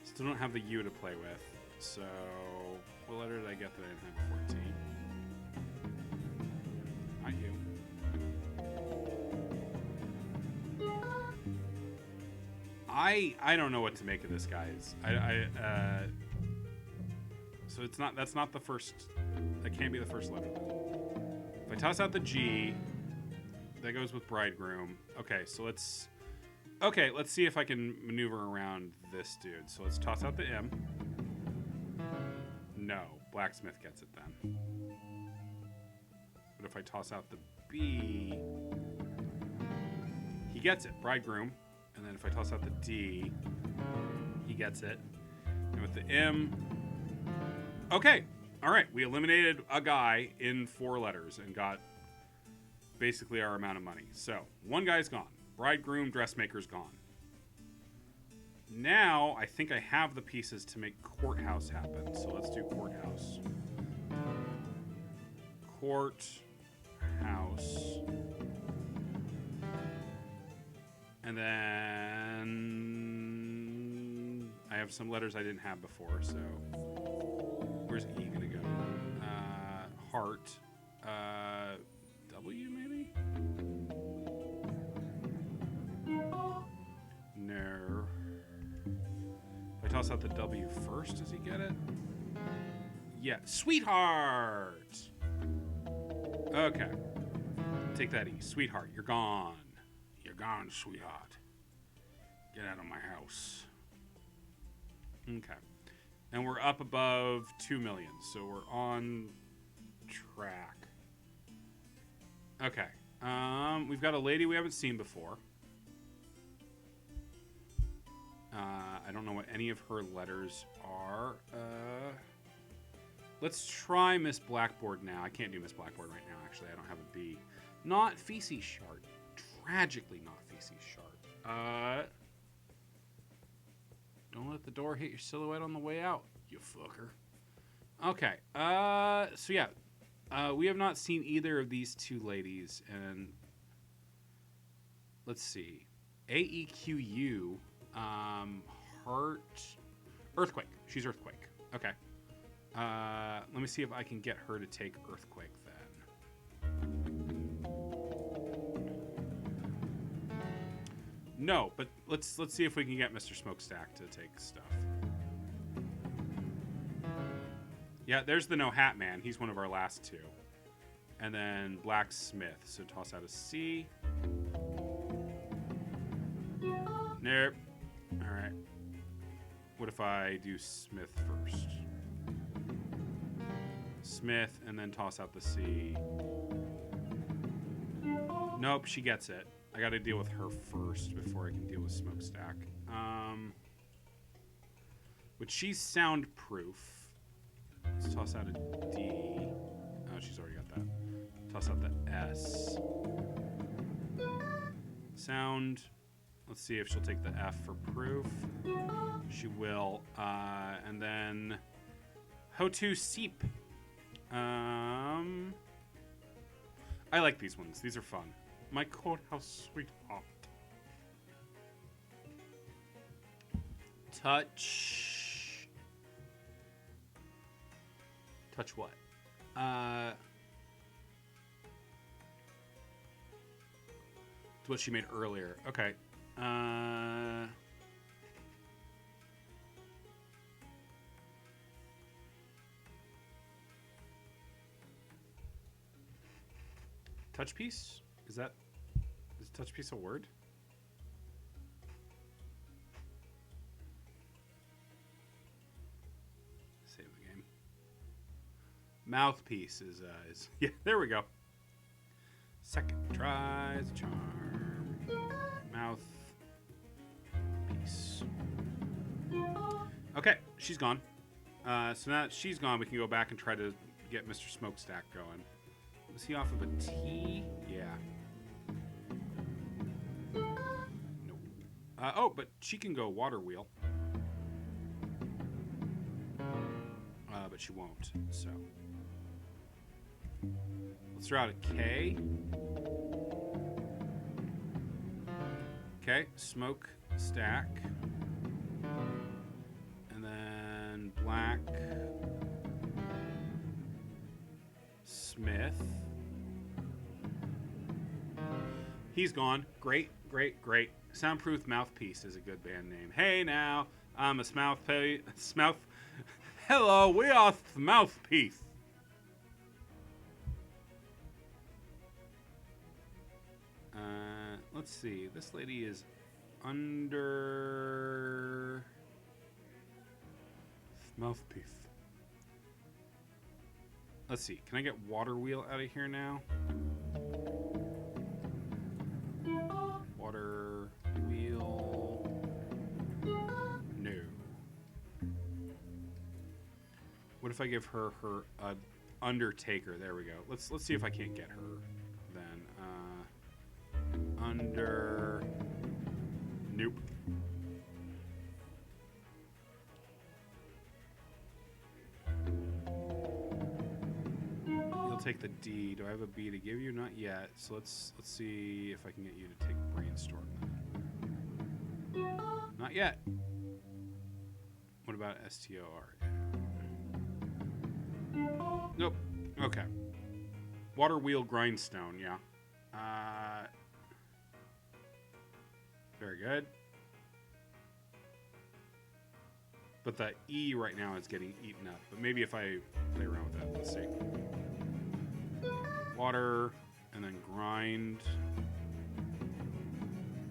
Still don't have the U to play with, so what letter did I get that I didn't have before? T. Not U. I don't know what to make of this, guys. So it's not, that's not the first, that can't be the first letter. If I toss out the G, that goes with bridegroom. Okay, so let's see if I can maneuver around this dude. So let's toss out the M. No, blacksmith gets it then. But if I toss out the B, he gets it, bridegroom. And then if I toss out the D, he gets it. And with the M, okay, all right, we eliminated a guy in 4 letters and got basically our amount of money. So one guy's gone. Bridegroom, dressmaker's gone. Now, I think I have the pieces to make courthouse happen. So let's do courthouse. Courthouse. And then I have some letters I didn't have before, so where's E gonna go? Heart. W maybe? No. If I toss out the W first, does he get it? Yeah. Sweetheart! Okay. Take that E. Sweetheart, you're gone. You're gone, sweetheart. Get out of my house. Okay. And we're up above 2 million, so we're on track. Okay. We've got a lady we haven't seen before. I don't know what any of her letters are. Let's try Miss Blackboard now. I can't do Miss Blackboard right now, actually. I don't have a B. Not feces shart. Tragically not feces shart. Don't let the door hit your silhouette on the way out, you fucker. Okay. So yeah. We have not seen either of these 2 ladies, and let's see. AEQU, Heart, Earthquake. She's Earthquake. Okay. Let me see if I can get her to take Earthquake then. No, but let's see if we can get Mr. Smokestack to take stuff. Yeah, there's the No Hat Man. He's one of our last 2. And then Blacksmith. So toss out a C. Nope. All right. What if I do Smith first? Smith, and then toss out the C. Nope, she gets it. I got to deal with her first before I can deal with Smokestack. But she's soundproof. Let's toss out a D. Oh, she's already got that. Toss out the S. Sound. Let's see if she'll take the F for proof. She will. And then Hotu Seep. I like these ones. These are fun. My courthouse sweetheart. Touch. Touch what? It's what she made earlier. Okay. Touch piece? Is touch piece a word? Save the game. Mouthpiece is yeah, there we go. Second tries charm. Mouth Nice. Okay, she's gone. So now that she's gone, we can go back and try to get Mr. Smokestack going. Was he off of a T? Yeah. Nope. Oh, but she can go water wheel. But she won't, so. Let's throw out a K. Okay, Smokestack. And then black. Smith. He's gone. Great, great, great. Soundproof Mouthpiece is a good band name. Hey now, I'm a Mouthpiece. Hello, we are Mouthpiece. Let's see. This lady is under Mouthpiece. Let's see. Can I get Water Wheel out of here now? Water Wheel. No. What if I give her Undertaker? There we go. Let's see if I can't get her then. Under. Nope. You'll take the D. Do I have a B to give you? Not yet. So let's see if I can get you to take Brainstorm then. Not yet. What about STOR? Nope. Okay. Water Wheel Grindstone, yeah. Very good. But the E right now is getting eaten up. But maybe if I play around with that, let's see. Water, and then grind.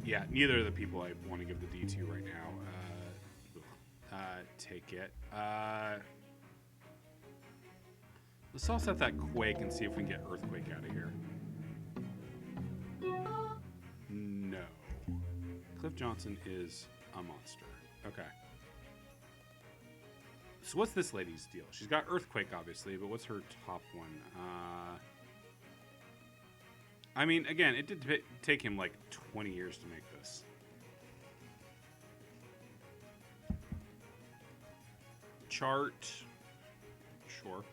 Yeah, neither of the people I want to give the D to right now. Take it. Let's also set that Quake and see if we can get Earthquake out of here. No. Cliff Johnson is a monster. Okay. So what's this lady's deal? She's got Earthquake, obviously, but what's her top one? I mean, again, it did take him like 20 years to make this. Chart. Sure.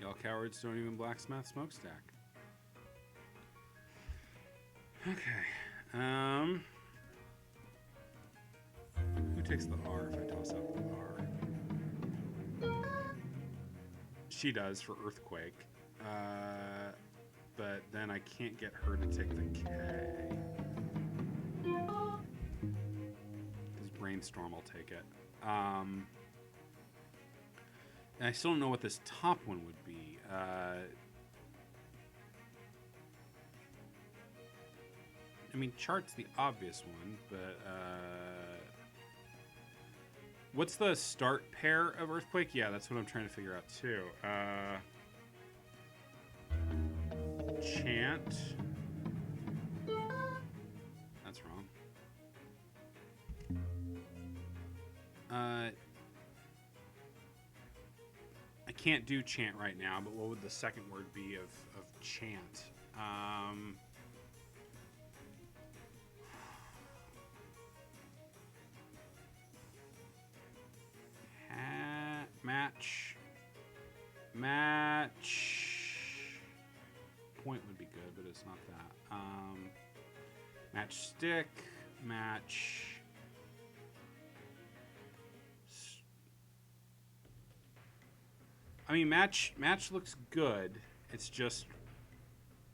Y'all cowards don't even blacksmith Smokestack. Okay. Who takes the R if I toss out the R? She does for Earthquake. But then I can't get her to take the K. Because Brainstorm will take it. And I still don't know what this top one would be. I mean, Chart's the obvious one, but what's the start pair of Earthquake? Yeah, that's what I'm trying to figure out too. Chant. That's wrong. I can't do chant right now, but what would the second word be of chant? Match. Point would be good, but it's not that. Match stick. Match. I mean, match looks good. It's just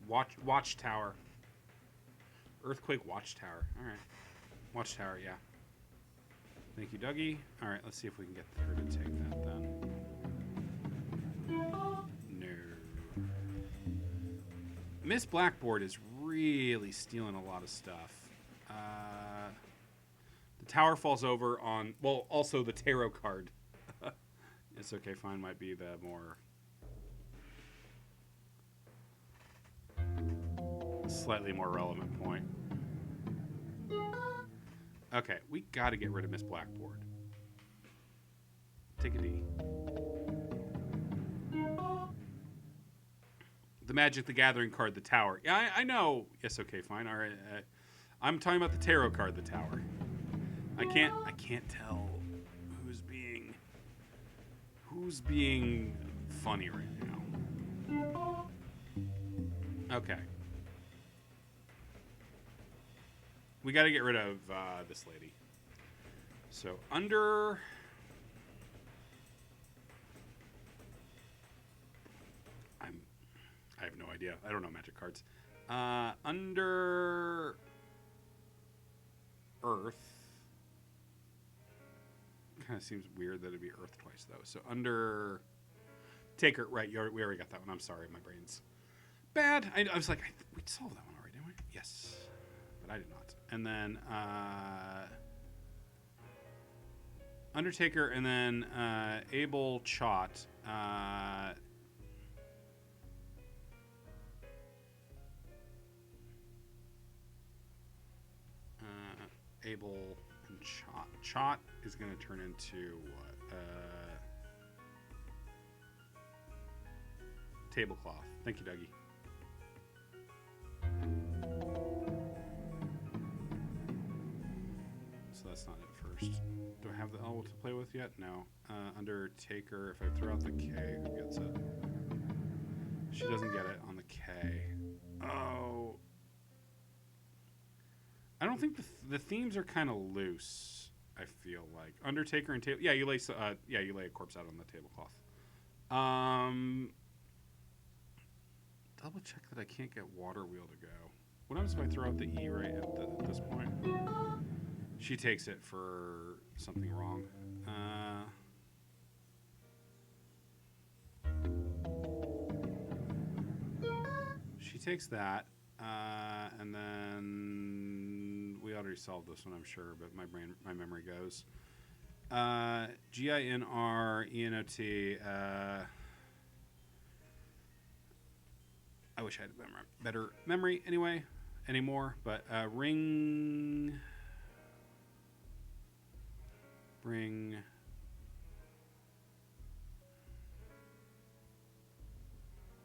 Watchtower. Earthquake Watchtower. All right. Watchtower, yeah. Thank you, Dougie. All right, let's see if we can get her to take that then. No. Miss Blackboard is really stealing a lot of stuff. The tower falls over on, well, also the tarot card. It's okay, fine might be the more slightly more relevant point. Okay, we got to get rid of Miss Blackboard. Take a D. The Magic the Gathering card, the Tower. Yeah, I know. Yes, okay, fine. All right. I'm talking about the tarot card, the Tower. I can't tell who's being funny right now. Okay. We got to get rid of this lady. So under I have no idea. I don't know Magic cards. Under Earth. Kind of seems weird that it'd be Earth twice, though. So under Taker, right? We already got that one. I'm sorry, my brain's bad. I was like, we solved that one already, didn't we? Yes, but I did not. And then Undertaker, and then Abel Chot. Abel and Chot. Chot is going to turn into what? Tablecloth. Thank you, Dougie. So that's not it first. Do I have the L to play with yet? No. Undertaker, if I throw out the K, who gets it? She doesn't get it on the K. Oh. I don't think the themes are kind of loose. I feel like Undertaker and table. Yeah, you lay a corpse out on the tablecloth. Double check that I can't get Water Wheel to go. What happens if I throw out the E right at this point? She takes it for something wrong. She takes that, and then we already solved this one, I'm sure, but my memory goes. GINRENOT. I wish I had better memory anymore, but bring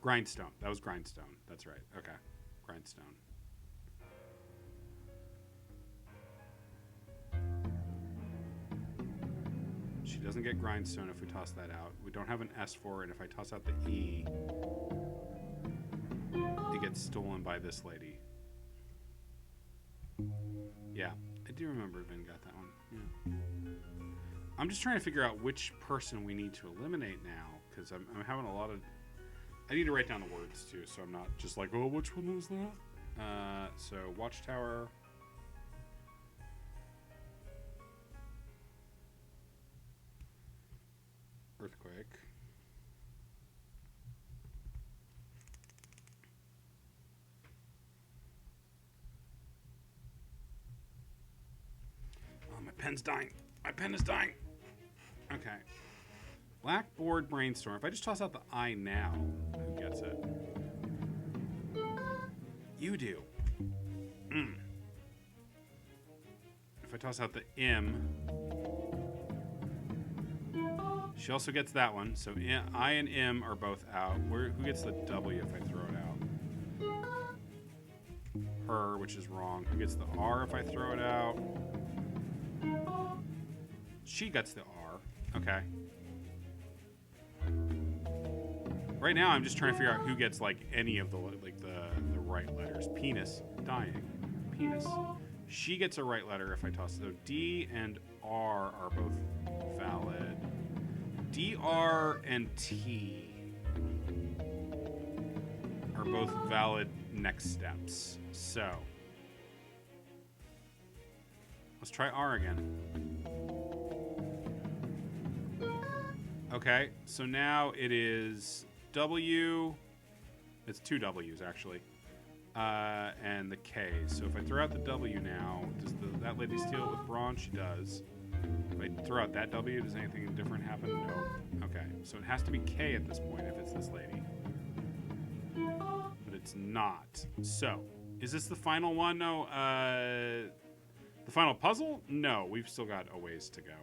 Grindstone. That was Grindstone. That's right. Okay. Grindstone. She doesn't get Grindstone if we toss that out. We don't have an S for it, and if I toss out the E, it gets stolen by this lady. Yeah, I do remember Vin got that one. Yeah. I'm just trying to figure out which person we need to eliminate now, because I'm having a lot of... I need to write down the words, too, so I'm not just like, oh, which one was that? So, Watchtower... Earthquake. Oh, my pen's dying. My pen is dying. Okay. Blackboard Brainstorm. If I just toss out the I now, who gets it? You do. If I toss out the M, she also gets that one. So I and M are both out. Who gets the W if I throw it out? Her, which is wrong. Who gets the R if I throw it out? She gets the R. Okay. Right now, I'm just trying to figure out who gets like any of the right letters. Penis, dying. Penis. She gets a right letter if I toss it. So D and R are both valid. D, R, and T are both valid next steps. So let's try R again. Okay, so now it is W. It's two W's actually, and the K. So if I throw out the W now, does that lady steal it with brawn? She does. If I throw out that W, does anything different happen? No. Okay, so it has to be K at this point if it's this lady, but it's not. So Is this the final one? No. The final puzzle? No, we've still got a ways to go.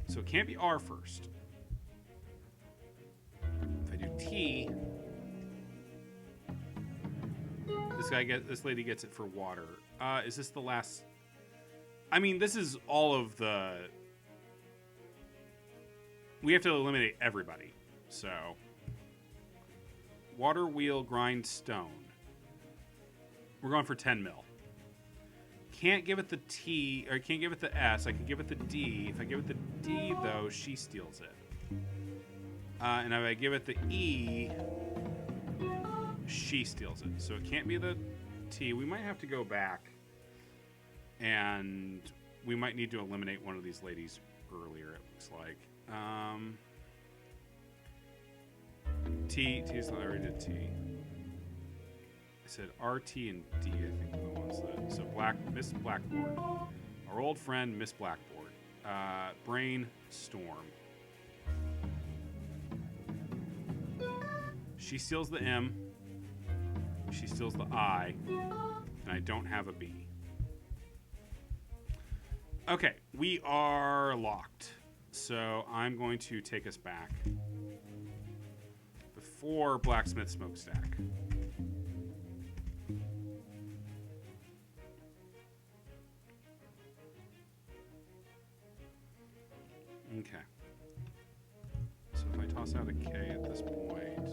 So it can't be R first. If I do T, this lady gets it for water. Is this the last? I mean, this is all of the. We have to eliminate everybody. So, water wheel grind stone. We're going for 10 mil. Can't give it the T, or can't give it the S. I can give it the D. If I give it the D, though, she steals it. And if I give it the E, she steals it. So it can't be the T. We might have to go back, and we might need to eliminate one of these ladies earlier, it looks like. T is I already did T. I said RT and D, I think, are the ones that. So Miss Blackboard. Our old friend, Miss Blackboard. Brainstorm. She steals the M. She steals the I. And I don't have a B. Okay, we are locked. So I'm going to take us back before Blacksmith Smokestack. Okay. So if I toss out a K at this point,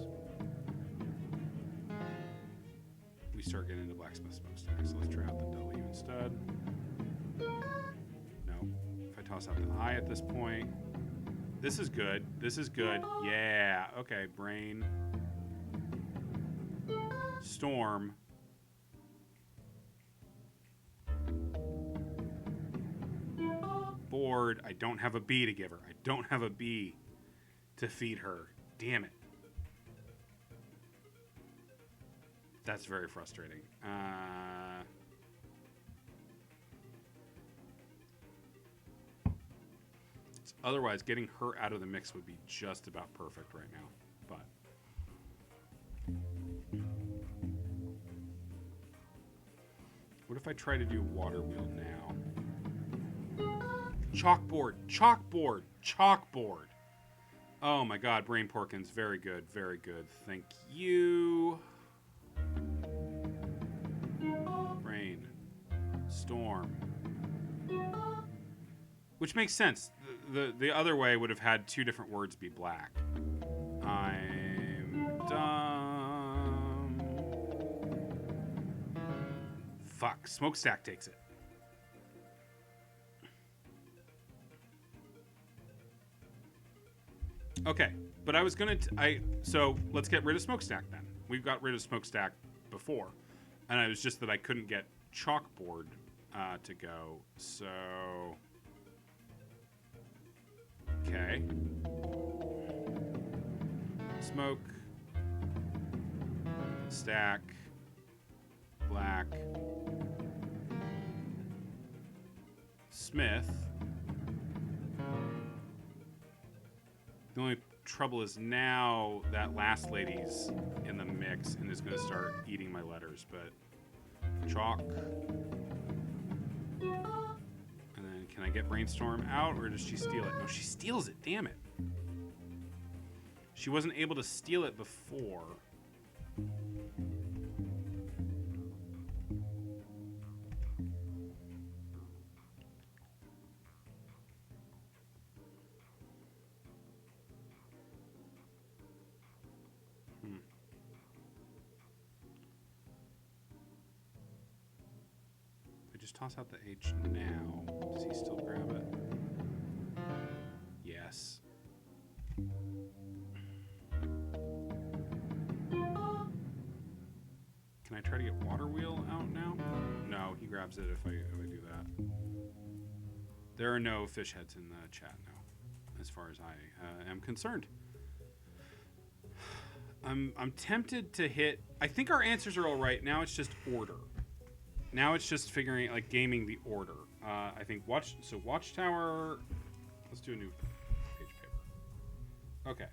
we start getting into Blacksmith Smokestack. So let's try out the W instead. No. If I toss out the I at this point, this is good. This is good. Yeah. Okay. Brain. Storm. Board. I don't have a B to give her. I don't have a B to feed her. Damn it. That's very frustrating. Otherwise, getting her out of the mix would be just about perfect right now. But what if I try to do water wheel now? Chalkboard, chalkboard, chalkboard. Oh my God, Brain Porkins, very good, very good. Thank you. Brain, Storm. Which makes sense. The other way would have had two different words be black. I'm dumb. Fuck. Smokestack takes it. Okay, but I was gonna. So let's get rid of Smokestack then. We've got rid of Smokestack before, and it was just that I couldn't get Chalkboard to go. So. Okay. Smoke. Stack. Black. Smith. The only trouble is now that last lady's in the mix and is going to start eating my letters, but chalk. Can I get Brainstorm out, or does she steal it? No, she steals it. Damn it. She wasn't able to steal it before. Just toss out the H now. Does he still grab it? Yes. Can I try to get Water Wheel out now? No, he grabs it if I do that. There are no fish heads in the chat now, as far as I am concerned. I'm tempted to hit. I think our answers are all right. Now it's just order. Now it's just figuring, like, gaming the order. I think Watchtower. Let's do a new page paper. Okay.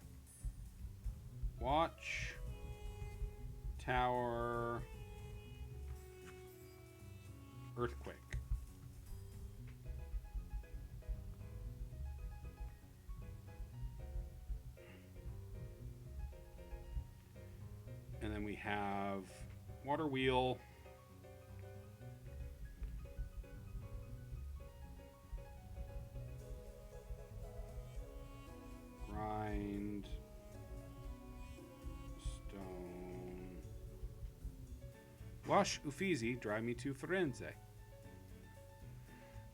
Tower. Earthquake. And then we have water wheel. Grind. Stone. Wash Uffizi, drive me to Firenze.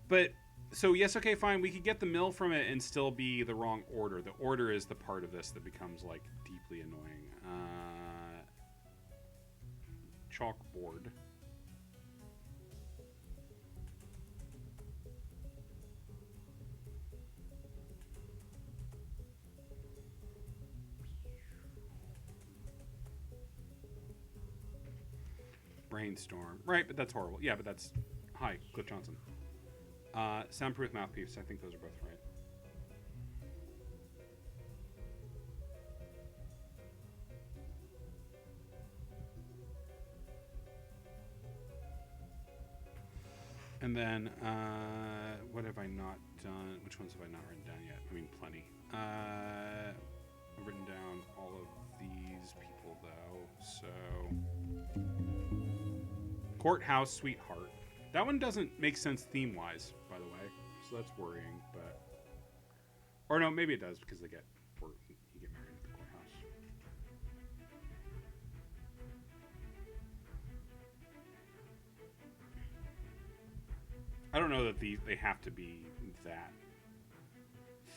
But, so yes, okay, fine, we could get the mill from it and still be the wrong order. The order is the part of this that becomes, like, deeply annoying. Chalkboard. Brainstorm. Right, but that's horrible. Yeah, but that's... Hi, Cliff Johnson. Soundproof mouthpiece. I think those are both right. And then, what have I not done? Which ones have I not written down yet? I mean, plenty. I've written down all of these people, though. So, Courthouse Sweetheart. That one doesn't make sense theme-wise, by the way. So that's worrying, but... Or no, maybe it does, because you get married at the courthouse. I don't know that they have to be that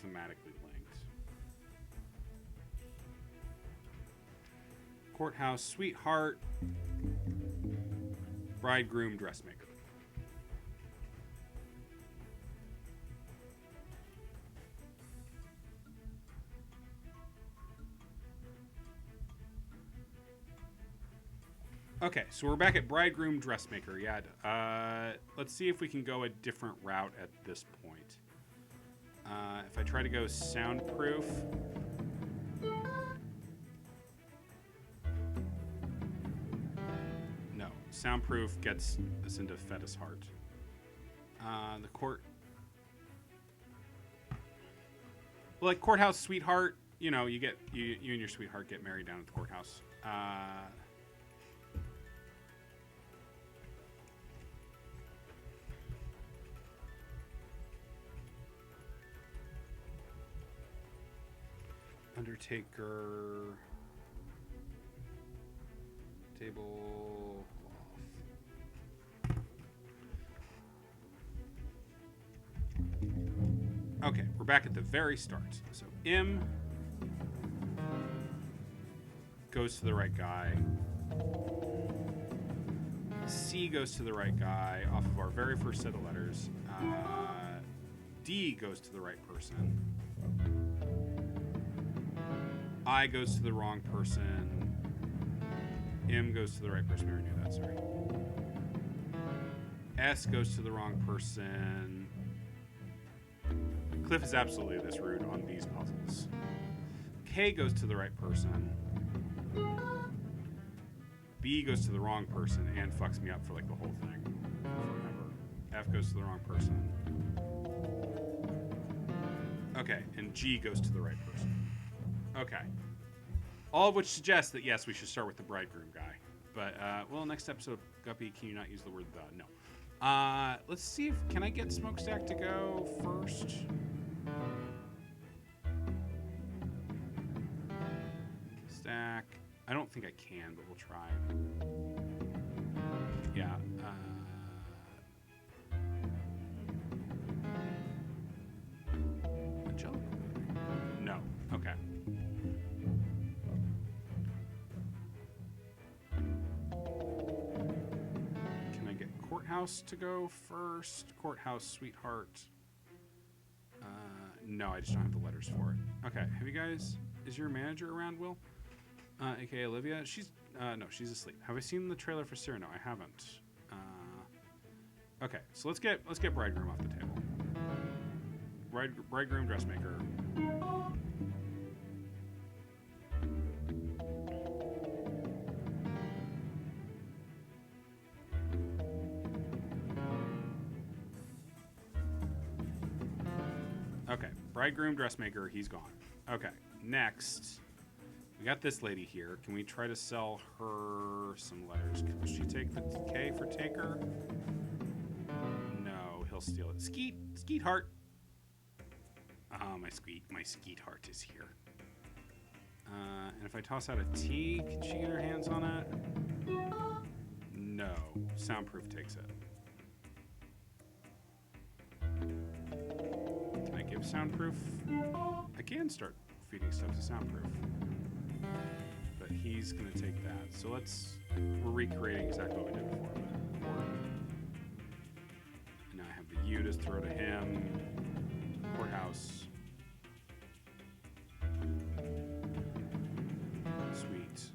thematically linked. Courthouse Sweetheart. Bridegroom Dressmaker. Okay, so we're back at Bridegroom Dressmaker. Yeah, let's see if we can go a different route at this point. If I try to go soundproof... No, soundproof gets us into Feta's heart. The court... Well, like Courthouse Sweetheart, you know, you and your sweetheart get married down at the courthouse. Undertaker, table cloth. Okay, we're back at the very start. So M goes to the right guy. C goes to the right guy off of our very first set of letters. D goes to the right person. I goes to the wrong person. M goes to the right person. We already knew that, sorry. S goes to the wrong person. Cliff is absolutely this rude on these puzzles. K goes to the right person. B goes to the wrong person and fucks me up for like the whole thing. Forever. F goes to the wrong person. Okay, and G goes to the right person. Okay. All of which suggests that, yes, we should start with the bridegroom guy. But, well, next episode, Guppy, can you not use the word the? No. Let's see if... Can I get Smokestack to go first? Stack. I don't think I can, but we'll try. Yeah. Angelica? No. Okay. Can I get Courthouse to go first? Courthouse Sweetheart. No, I just don't have the letters for it. Okay. Have you guys... Is your manager around, Will? AKA Olivia? She's... no, she's asleep. Have I seen the trailer for Cyrano? I haven't. Okay, so let's get Bridegroom off the table. Bridegroom Dressmaker. Okay, bridegroom, dressmaker, he's gone. Okay, next, we got this lady here. Can we try to sell her some letters? Will she take the K for taker? No, he'll steal it. Skeet heart. Ah, my skeet heart is here. And if I toss out a T, can she get her hands on it? No, soundproof takes it. Can I give soundproof? I can start feeding stuff to soundproof. But he's gonna take that. So we're recreating exactly what we did before. And now I have the U to throw to him. Courthouse. Sweet.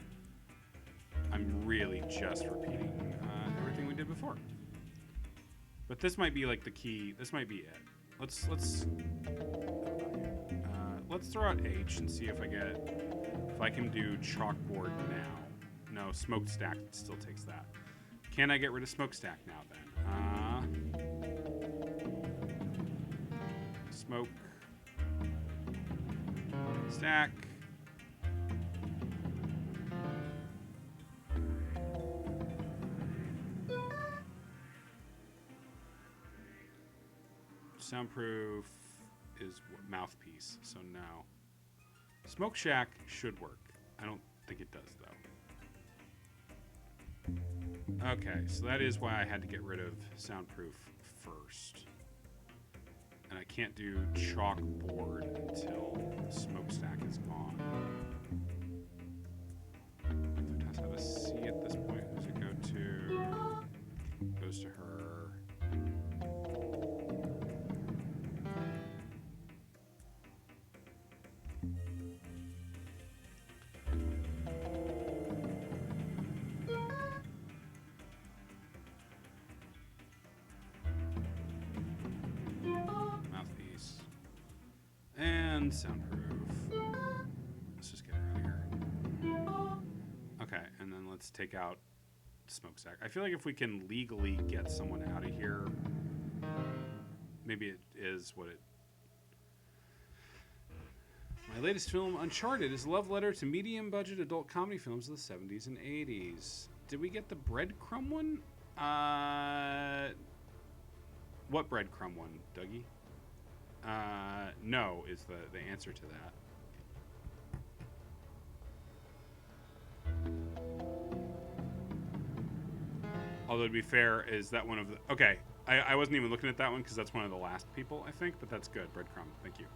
I'm really just repeating everything we did before. But this might be like the key. This might be it. Let's throw out H and see if I can do chalkboard now. No, smokestack still takes that. Can I get rid of smokestack now then? Smoke stack. Soundproof is mouthpiece, so no. Smoke Shack should work. I don't think it does, though. Okay, so that is why I had to get rid of soundproof first. And I can't do chalkboard until smokestack is gone. If it does have a C at this point, who does it go to? Goes to her. And soundproof. Let's just get her out of here. Okay, and then let's take out smokestack. I feel like if we can legally get someone out of here, maybe it is what it... My latest film, Uncharted, is a love letter to medium-budget adult comedy films of the 70s and 80s. Did we get the breadcrumb one? What breadcrumb one, Dougie? No is the answer to that. Although to be fair, is that one of the... Okay, I wasn't even looking at that one because that's one of the last people, I think, but that's good. Breadcrumb, thank you.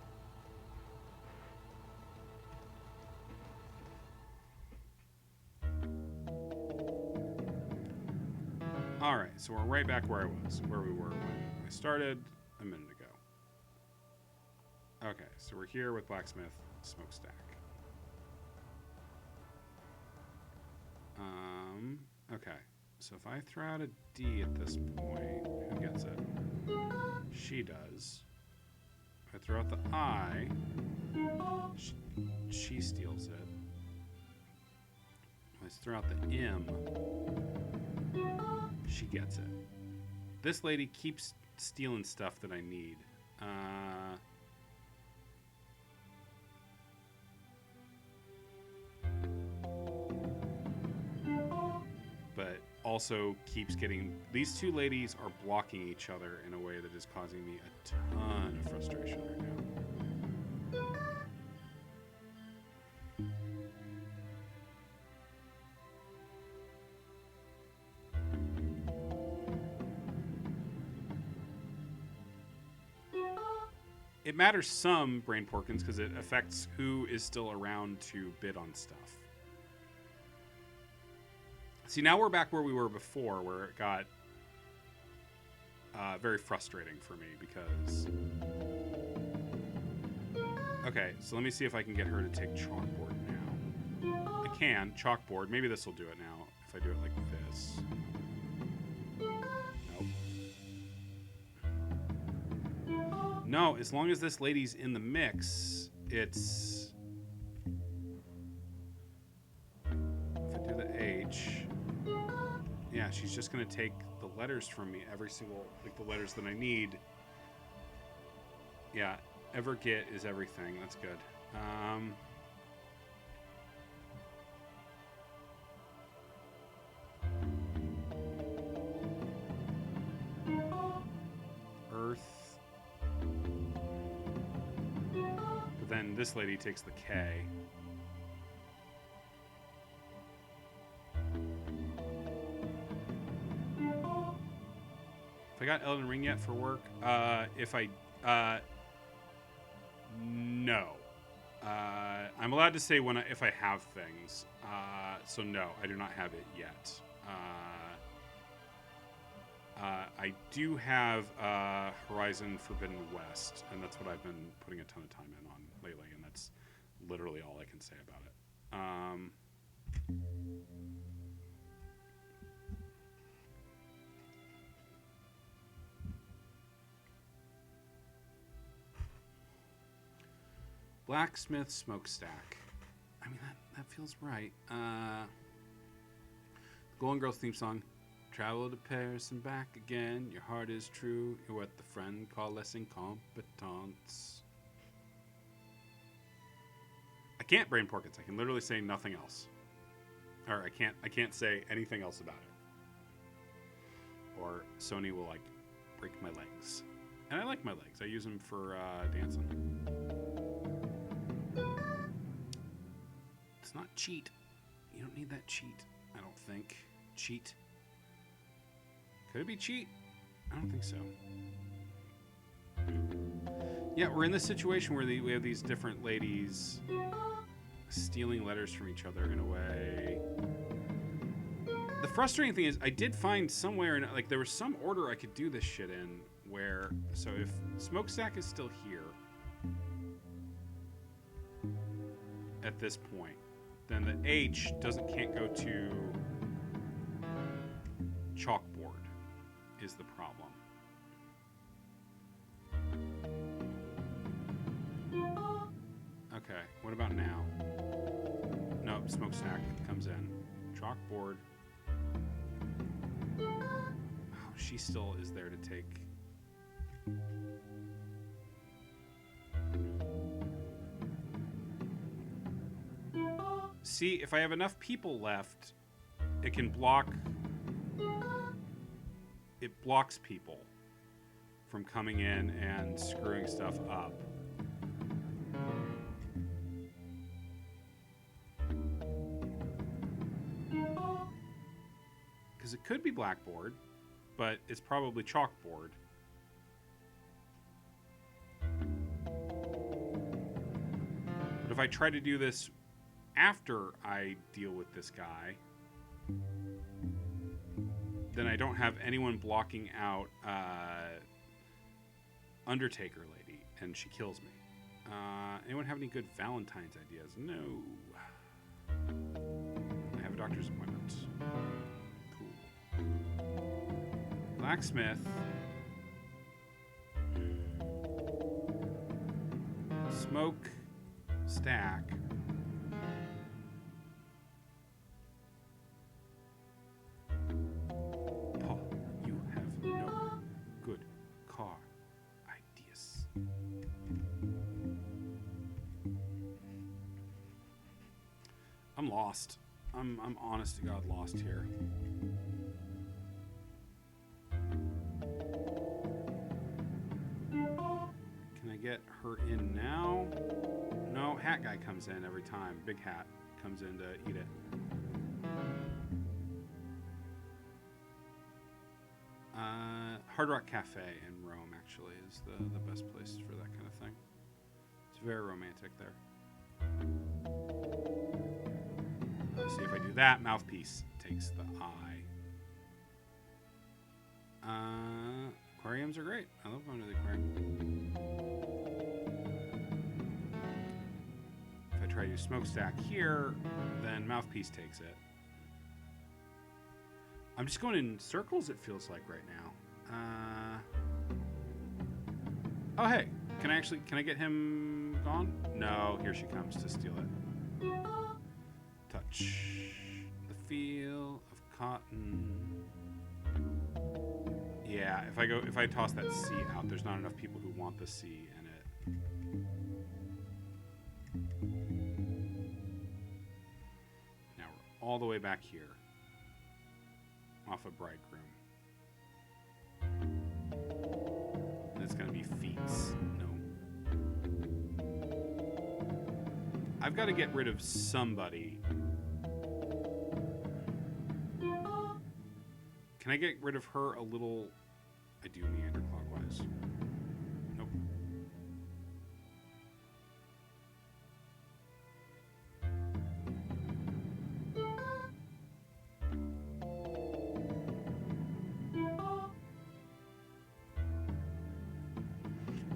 Alright, so we're right back where we were when I started a minute ago. Okay, so we're here with blacksmith, smokestack. Okay, so if I throw out a D at this point, who gets it? She does. If I throw out the I, she steals it. If I throw out the M, she gets it. This lady keeps stealing stuff that I need. But also keeps getting... These two ladies are blocking each other in a way that is causing me a ton of frustration right now. It matters some, Brain Porkins, because it affects who is still around to bid on stuff. See, now we're back where we were before, where it got very frustrating for me because... Okay, so let me see if I can get her to take chalkboard now. I can, chalkboard. Maybe this will do it now, if I do it like this. Nope. No, as long as this lady's in the mix, it's... If I do the H... Yeah, she's just going to take the letters from me, every single, like the letters that I need. Yeah, ever get is everything. That's good. Earth. But then this lady takes the K. If I got Elden Ring yet for work? No. I'm allowed to say if I have things. So no, I do not have it yet. I do have Horizon Forbidden West, and that's what I've been putting a ton of time in on lately, and that's literally all I can say about it. Blacksmith Smokestack. I mean, that feels right. Golden Girls theme song. Travel to Paris and back again. Your heart is true. You're what the friend call less incompetence. I can't brain porkets. I can literally say nothing else. Or I can't say anything else about it. Or Sony will like break my legs. And I like my legs. I use them for dancing. It's not cheat. You don't need that cheat, I don't think. Cheat. Could it be cheat? I don't think so. Yeah, we're in this situation where we have these different ladies stealing letters from each other in a way. The frustrating thing is I did find somewhere, like there was some order I could do this shit in where, so if Smokestack is still here at this point, then the H can't go to chalkboard is the problem. Okay, what about now? Nope, Smokestack comes in. Chalkboard. Oh, she still is there to take. See, if I have enough people left, it can block. It blocks people from coming in and screwing stuff up. Because it could be blackboard, but it's probably chalkboard. But if I try to do this after I deal with this guy, then I don't have anyone blocking out Undertaker lady, and she kills me. Anyone have any good Valentine's ideas? No. I have a doctor's appointment. Cool. Blacksmith. Smoke stack. I'm lost. I'm honest to God lost here. Can I get her in now? No, hat guy comes in every time. Big hat comes in to eat it. Hard Rock Cafe in Rome actually is the best place for that kind of thing. It's very romantic there. See if I do that, Mouthpiece takes the eye. Aquariums are great. I love going to the aquarium. If I try to use Smokestack here, then Mouthpiece takes it. I'm just going in circles, it feels like right now. Oh, hey. Can I get him gone? No, here she comes to steal it. Touch the feel of cotton. Yeah, if I toss that C out, there's not enough people who want the C in it. Now we're all the way back here. Off of Bridegroom. And it's gonna be feats. No. I've got to get rid of somebody. Can I get rid of her a little? I do meander clockwise. Nope.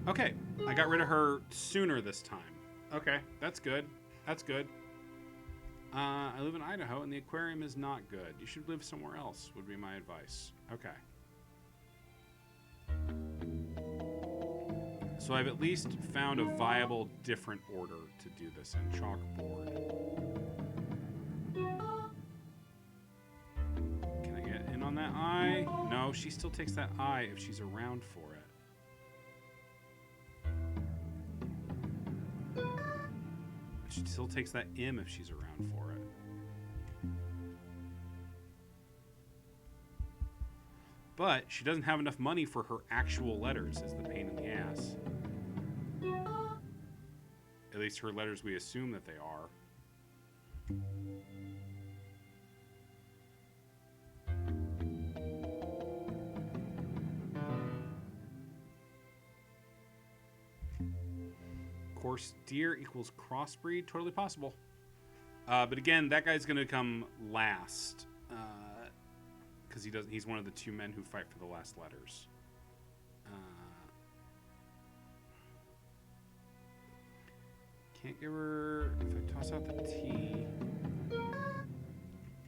Okay, I got rid of her sooner this time. Okay, that's good. That's good. I live in Idaho, and the aquarium is not good. You should live somewhere else, would be my advice. Okay. So I've at least found a viable, different order to do this in chalkboard. Can I get in on that eye? No, she still takes that eye if she's around for it. She still takes that M if she's around for it. But she doesn't have enough money for her actual letters, is the pain in the ass. At least her letters we assume that they are. Course deer equals crossbreed, totally possible. But again, that guy's gonna come last because he's one of the two men who fight for the last letters. Can't give her. If I toss out the T,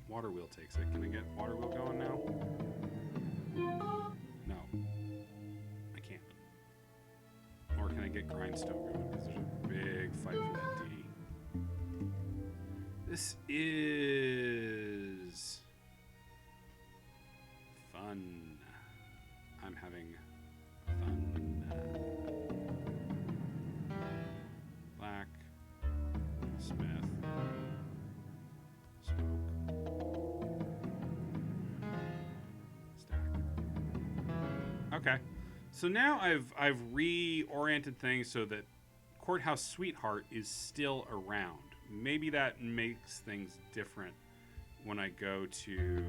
water wheel takes it. Can I get water wheel going now? No, I can't. Or can I get grindstone going? Because there's a big fight for that D. This is fun. I'm having fun. Black, Smith, smoke, stack. Okay. So now I've reoriented things so that Courthouse Sweetheart is still around. Maybe that makes things different when I go to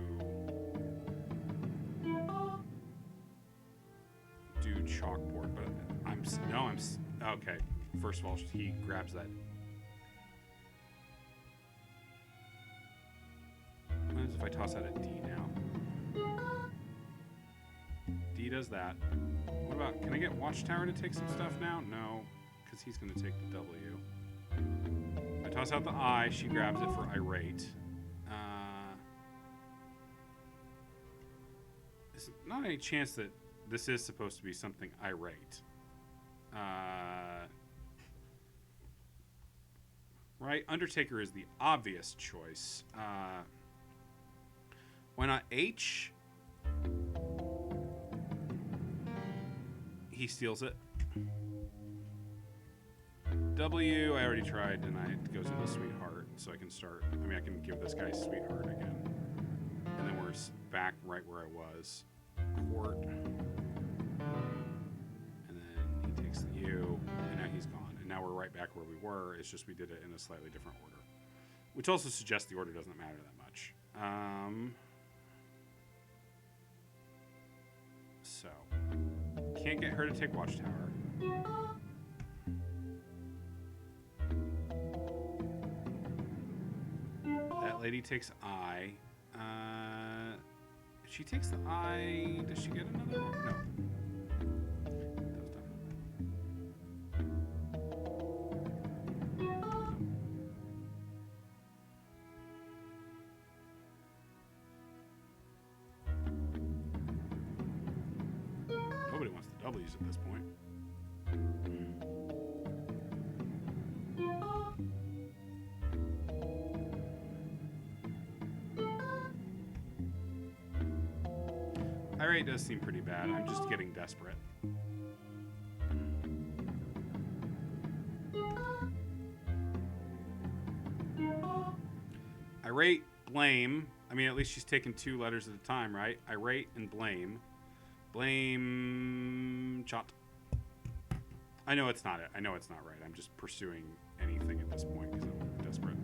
do chalkboard. But okay. First of all, he grabs that. What happens if I toss out a D now? D does that. What about, can I get Watchtower to take some stuff now? No, because he's going to take the W. I toss out the I, she grabs it for irate. There's not any chance that this is supposed to be something irate. Right? Undertaker is the obvious choice. Why not H? He steals it. W, I already tried, and it goes into Sweetheart, so I can start. I mean, I can give this guy Sweetheart again. And then we're back right where I was. Court. And then he takes the U, and now he's gone. And now we're right back where we were, it's just we did it in a slightly different order. Which also suggests the order doesn't matter that much. So, can't get her to take Watchtower. That lady takes I. If she takes the I, does she get another one? No. Nobody wants the W's at this point. Irate does seem pretty bad. I'm just getting desperate. irate, blame. I mean, at least she's taking 2 letters at a time, right? Irate and blame. Blame chot. I know it's not it. I know it's not right. I'm just pursuing anything at this point because I'm desperate.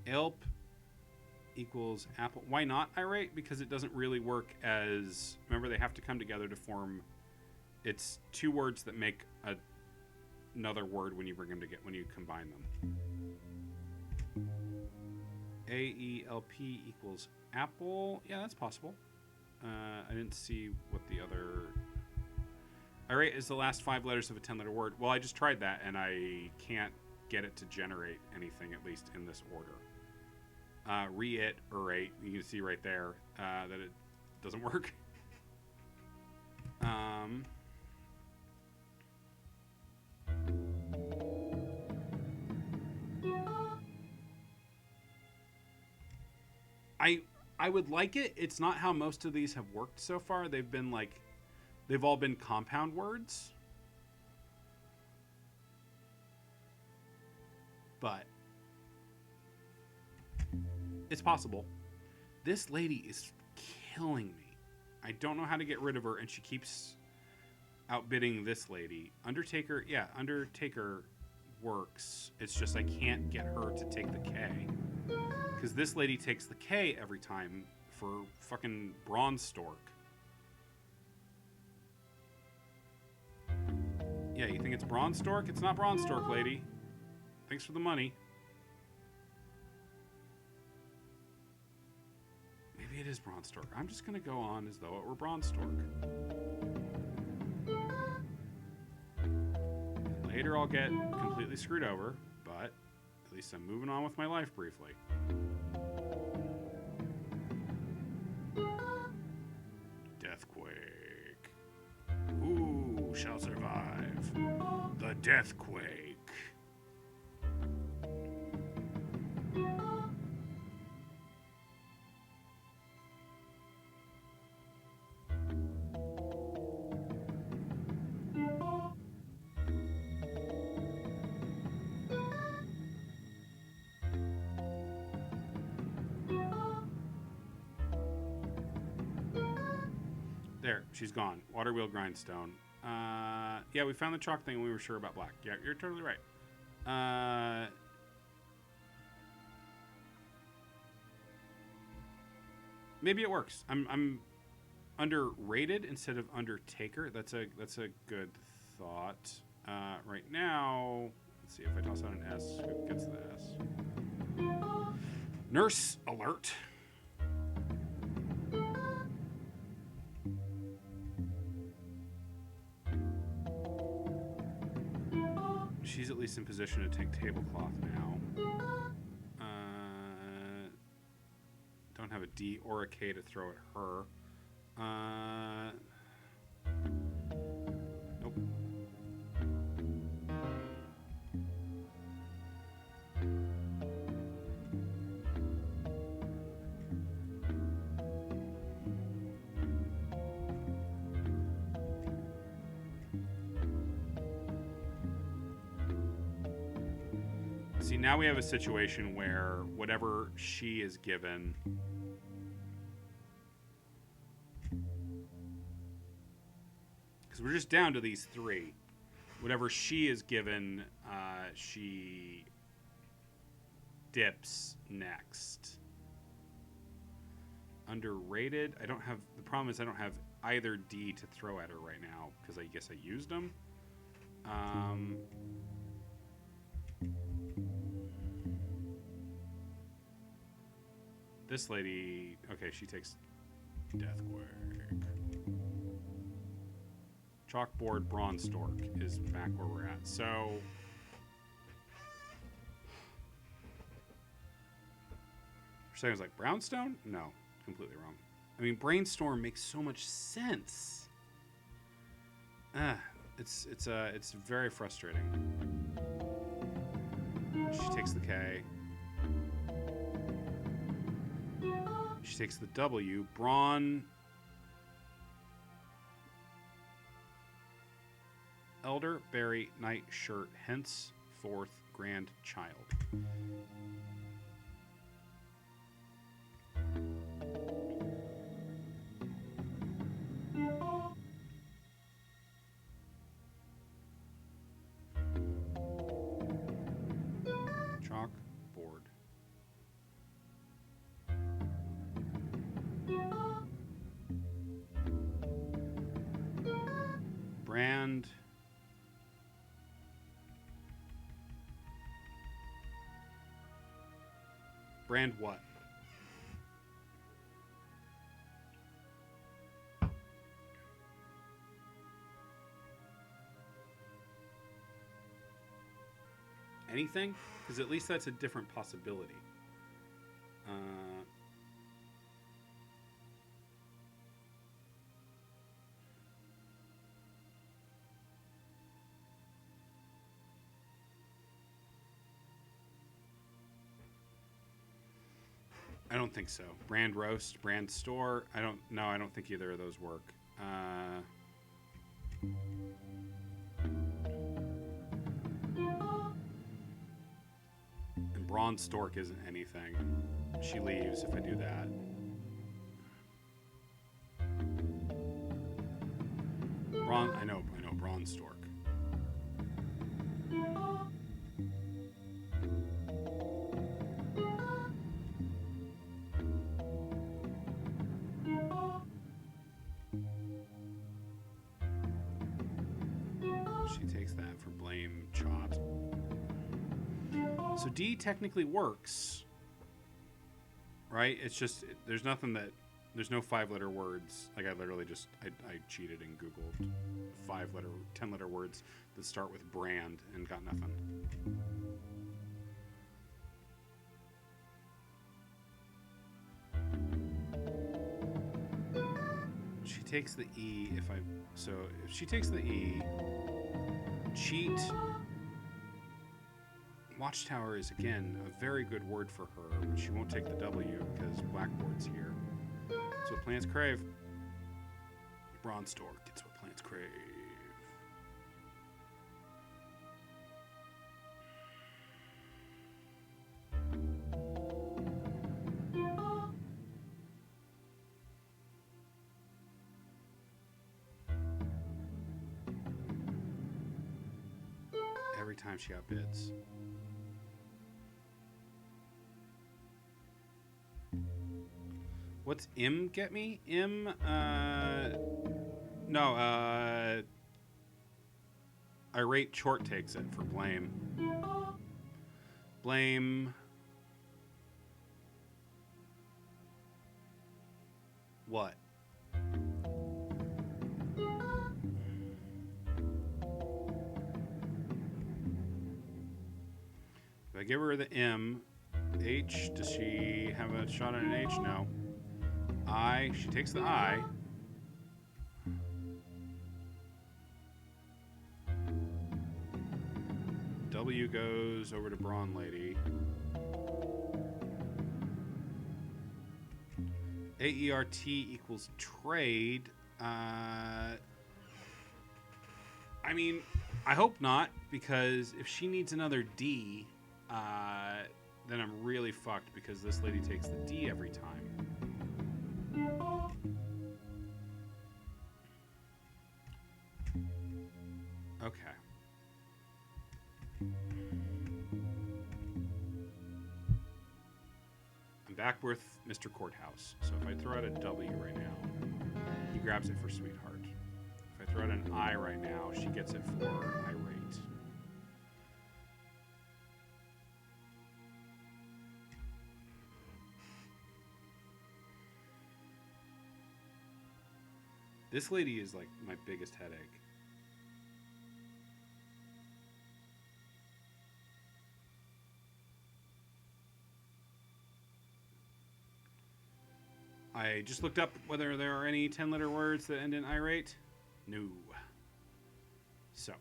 Elp equals apple. Why not irate? Because it doesn't really work as... Remember, they have to come together to form... It's 2 words that make another word when you bring them together, when you combine them. AELP equals apple. Yeah, that's possible. I didn't see what the other... Irate is the last 5 letters of a 10-letter word. Well, I just tried that, and I can't get it to generate anything, at least in this order. Reiterate, you can see right there that it doesn't work. I would like it. It's not how most of these have worked so far. They've been like, they've all been compound words. But it's possible. This lady is killing me. I don't know how to get rid of her, and she keeps outbidding this lady. Undertaker, yeah, Undertaker works. It's just I can't get her to take the K. Because this lady takes the K every time for fucking Bronze Stork. Yeah, you think it's Bronze Stork? It's not Bronze Stork, lady. Thanks for the money. Maybe it is Bronze Stork. I'm just going to go on as though it were Bronze Stork. Later I'll get completely screwed over, but at least I'm moving on with my life briefly. Deathquake. Who shall survive the Deathquake? There, she's gone. Water wheel grindstone. Yeah, we found the chalk thing and we were sure about black. Yeah, you're totally right. Maybe it works. I'm underrated instead of Undertaker. That's a good thought. Right now, let's see if I toss out an S. Who gets the S? Nurse alert. She's at least in position to take tablecloth now. Don't have a D or a K to throw at her. Nope. See, now we have a situation where whatever she is given... Because we're just down to these 3. Whatever she is given, she dips next. Underrated? I don't have... The problem is I don't have either D to throw at her right now, because I guess I used them. This lady... Okay, she takes Deathquake. Chalkboard Bronze Stork is back where we're at. So... For a second I was like, Brownstone? No, completely wrong. I mean, Brainstorm makes so much sense. It's very frustrating. She takes the K. She takes the W. Braun. Elder, Barry, Knight, Shirt, henceforth grandchild. Chalkboard. Brand. Brand what? Anything? Because at least that's a different possibility. I don't think so. Brand roast, brand store. I don't think either of those work. And Braun Stork isn't anything. She leaves if I do that. I know Braun Stork. She takes that for blame Chot. So D technically works, right? It's just there's nothing that there's no 5-letter words. Like I literally just I cheated and Googled 10-letter words that start with brand and got nothing. She takes the E if she takes the E, cheat. Watchtower is again a very good word for her, but she won't take the W because Blackboard's here. That's what plants crave. Braun Stork gets what plants crave. Every time she got bids. What's M get me? Irate Short takes it for blame. Blame. What? If I give her the M, H, does she have a shot at an H? No. I, she takes the I. W goes over to Braun Lady. AERT equals trade. I mean, I hope not, because if she needs another D, then I'm really fucked because this lady takes the D every time. Okay. I'm back with Mr. Courthouse. So if I throw out a W right now, he grabs it for Sweetheart. If I throw out an I right now, she gets it for Irate. This lady is like my biggest headache. I just looked up whether there are any 10-letter words that end in irate. No. So,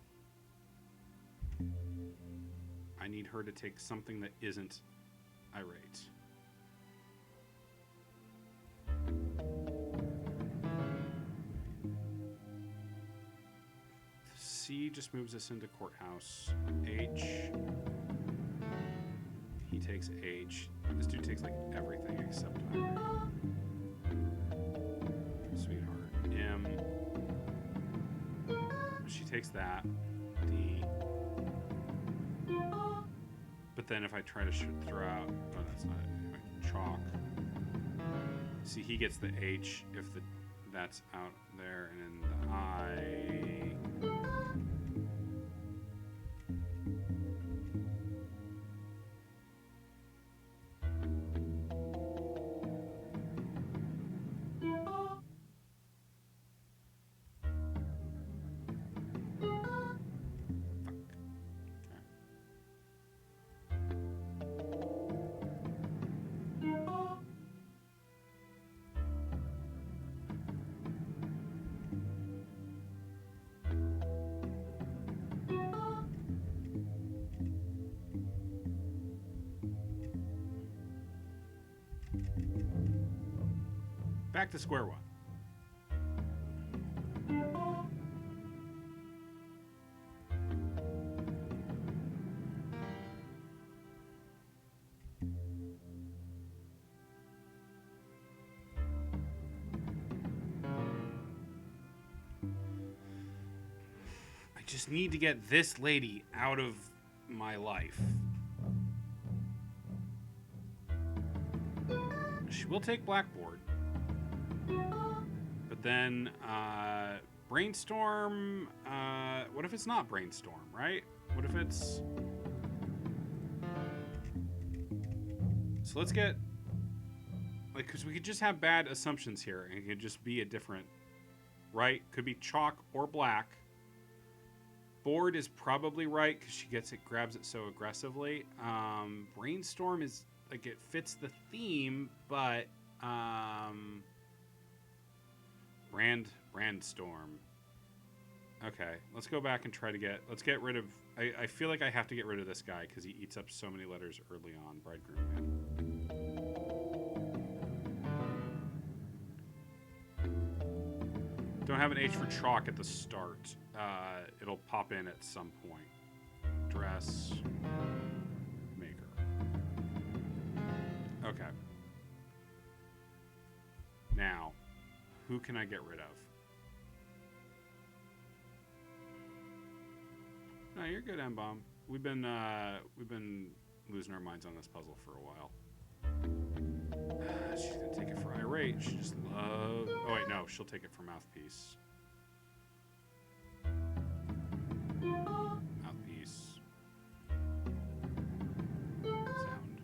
I need her to take something that isn't irate. C just moves us into courthouse. H. He takes H. This dude takes like everything except irate. Sweetheart. M. She takes that. D. But then if I try to throw out, oh, that's not it. Chalk. See, he gets the H if that's out there, and then the I. Back to square one. I just need to get this lady out of my life. She will take Blackboard. But then, Brainstorm, what if it's not Brainstorm, right? What if it's... So let's get... Like, because we could just have bad assumptions here, and it could just be a different... Right? Could be chalk or black. Board is probably right, because she grabs it so aggressively. Brainstorm is, like, it fits the theme, but, Brandstorm. Okay, let's go back and try to let's get rid of, I feel like I have to get rid of this guy because he eats up so many letters early on. Bridegroom man. Don't have an H for chalk at the start. It'll pop in at some point. Dress maker. Okay. Now, who can I get rid of? No, you're good, M-Bomb. We've been losing our minds on this puzzle for a while. She's gonna take it for irate. She just loves. Oh wait, no, she'll take it for mouthpiece. Mouthpiece. Sound.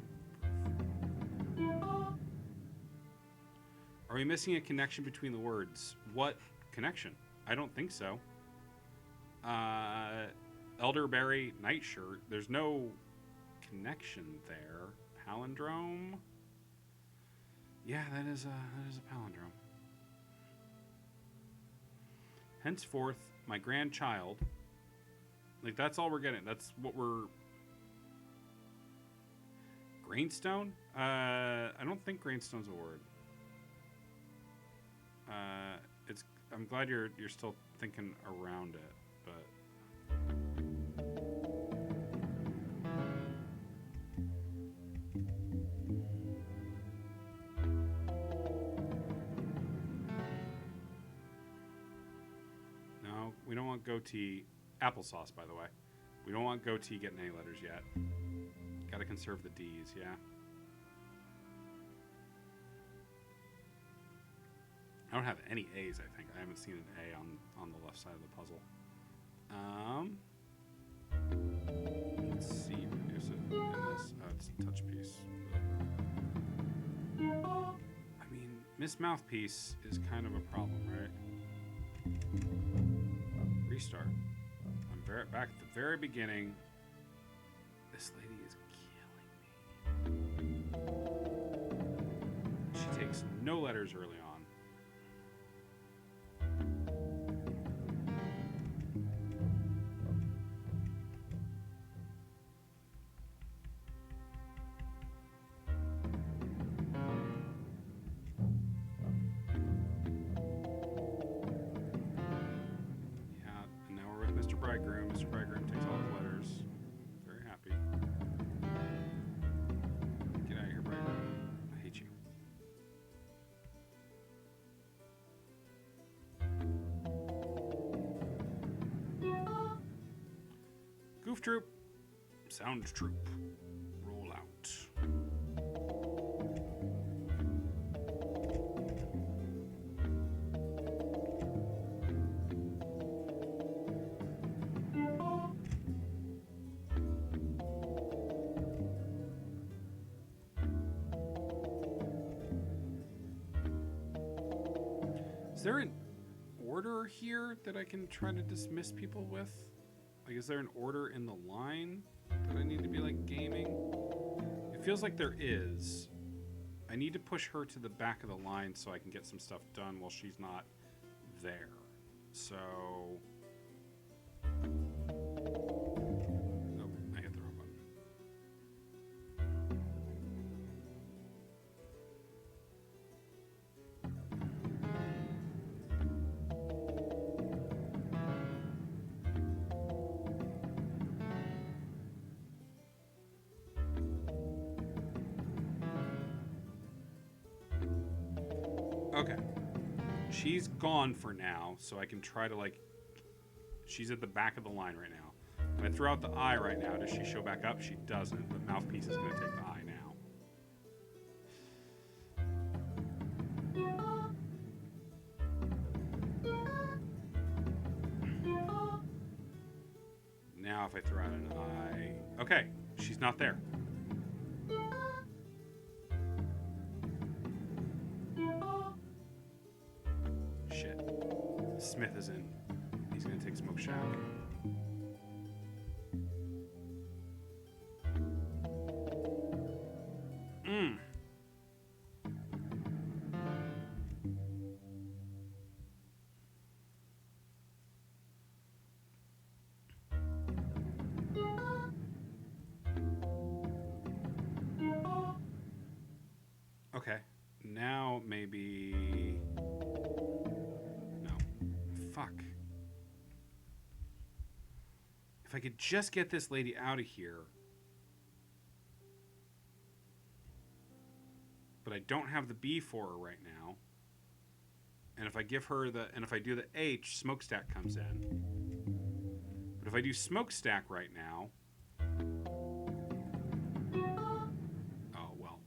Are we missing a connection between the words? What connection? I don't think so. Elderberry nightshirt. There's no connection there. Palindrome. Yeah, that is a palindrome. Henceforth, my grandchild. Like, that's all we're getting. That's what we're... Grainstone? I don't think grainstone's a word. I'm glad you're still thinking around it, but... No, we don't want goatee. Applesauce, by the way. We don't want goatee getting any letters yet. Gotta conserve the D's, yeah. I don't have any A's, I think. I haven't seen an A on the left side of the puzzle. Let's see. Is it in this? Oh, it's a touch piece. I mean, Miss Mouthpiece is kind of a problem, right? Restart. I'm back at the very beginning. This lady is killing me. She takes no letters early on. Mr. Vagrant takes all his letters. Very happy. Get out of here, Vagrant. I hate you. Goof Troop. Sound Troop. Roll out. Is there an order here that I can try to dismiss people with? Like, is there an order in the line that I need to be, like, gaming? It feels like there is. I need to push her to the back of the line so I can get some stuff done while she's not there. So... Nope, I hit the wrong button. Okay. She's gone for now, so I can try to, like... She's at the back of the line right now. If I throw out the eye right now, does she show back up? She doesn't, but Mouthpiece is going to take the eye now. Now if I throw out an eye... Okay, she's not there. Shit. Smith is in. He's gonna take Smoke Shack. Okay. Now maybe... No. Fuck. If I could just get this lady out of here. But I don't have the B for her right now. And if I give her the... And if I do the H, Smokestack comes in. But if I do Smokestack right now... Oh, well.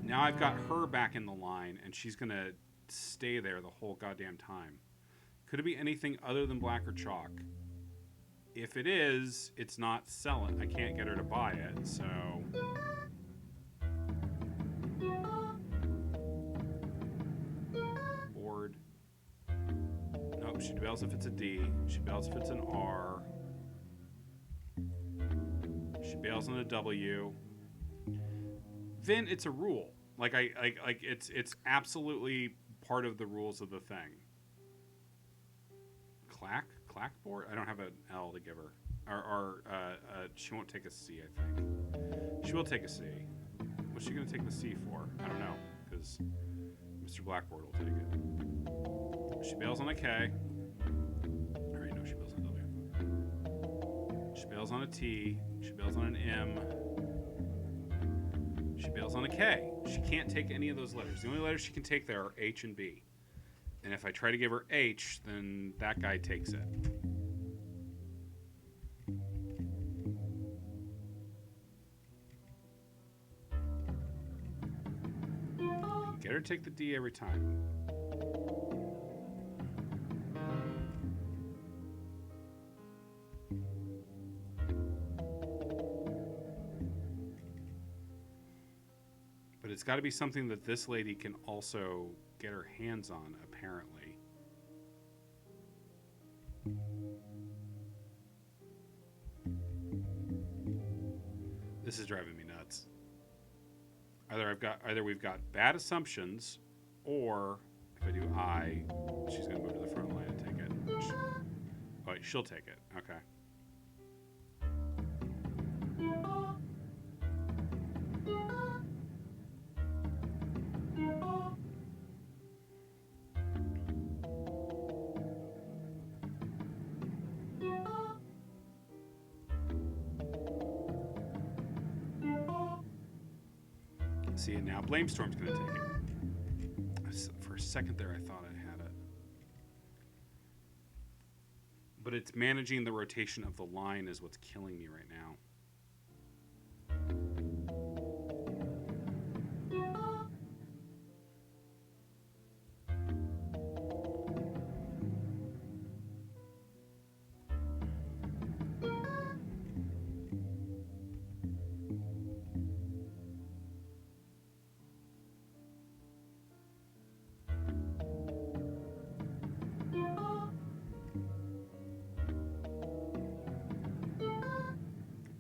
Now I've got her back in the line, and she's going to stay there the whole goddamn time. Could it be anything other than black or chalk? If it is, it's not selling. I can't get her to buy it, so... Board. Nope, she bails if it's a D. She bails if it's an R. She bails on a W. Vin, it's a rule. Like it's absolutely part of the rules of the thing. Clackboard? I don't have an L to give her. Or she won't take a C, I think. She will take a C. What's she gonna take the C for? I don't know, because Mr. Blackboard will take it. She bails on a K. I already know she bails on a W. She bails on a T. She bails on an M. She bails on a K. She can't take any of those letters. The only letters she can take there are H and B. And if I try to give her H, then that guy takes it. I can get her to take the D every time. But it's got to be something that this lady can also get her hands on, apparently. This is driving me nuts. Either we've got bad assumptions, or if I do I, she's gonna move to the front line and take it. Oh, wait, she'll take it. Okay. see it now. Blamestorm's going to take it. For a second there, I thought I had it. But it's managing the rotation of the line is what's killing me right now.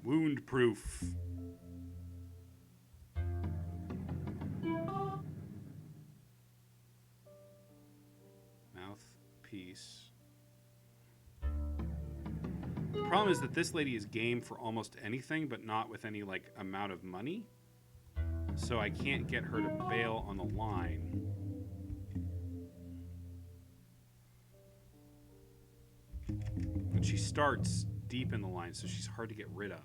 Wound proof. Mouthpiece. The problem is that this lady is game for almost anything, but not with any like amount of money. So I can't get her to bail on the line. But she starts deep in the line, so she's hard to get rid of.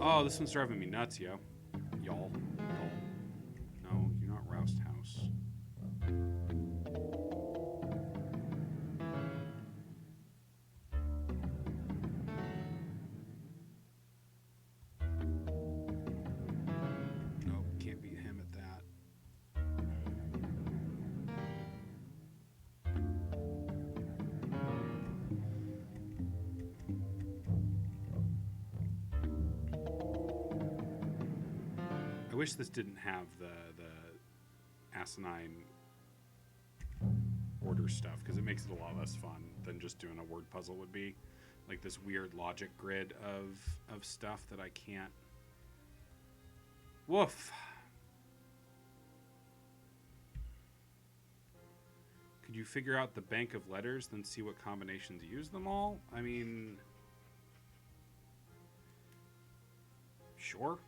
Oh, this one's driving me nuts, yo. Y'all. No, you're not Roust House. Nope, can't beat him at that. I wish this didn't have the asinine order stuff, because it makes it a lot less fun than just doing a word puzzle would be. Like this weird logic grid of stuff that I can't. Woof. Could you figure out the bank of letters, then see what combinations use them all? I mean, sure.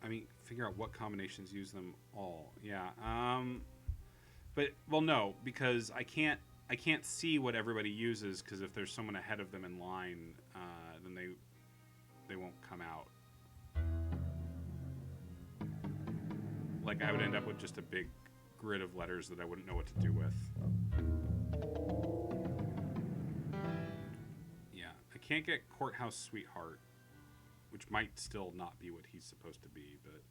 I mean, figure out what combinations use them all. Yeah. But well, no, because I can't see what everybody uses, because if there's someone ahead of them in line, then they won't come out. Like I would end up with just a big grid of letters that I wouldn't know what to do with. Yeah, I can't get Courthouse Sweetheart, which might still not be what he's supposed to be, but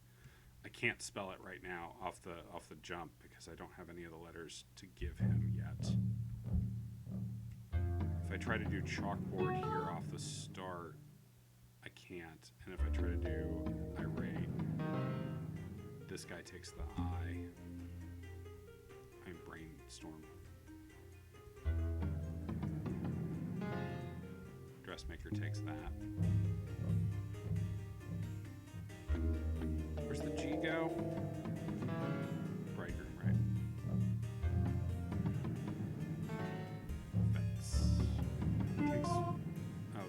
I can't spell it right now off the jump because I don't have any of the letters to give him yet. If I try to do chalkboard here off the start, I can't. And if I try to do irate, this guy takes the I. I'm brainstorm. Dressmaker takes that. Where's the G go? Bridegroom, right? Fence.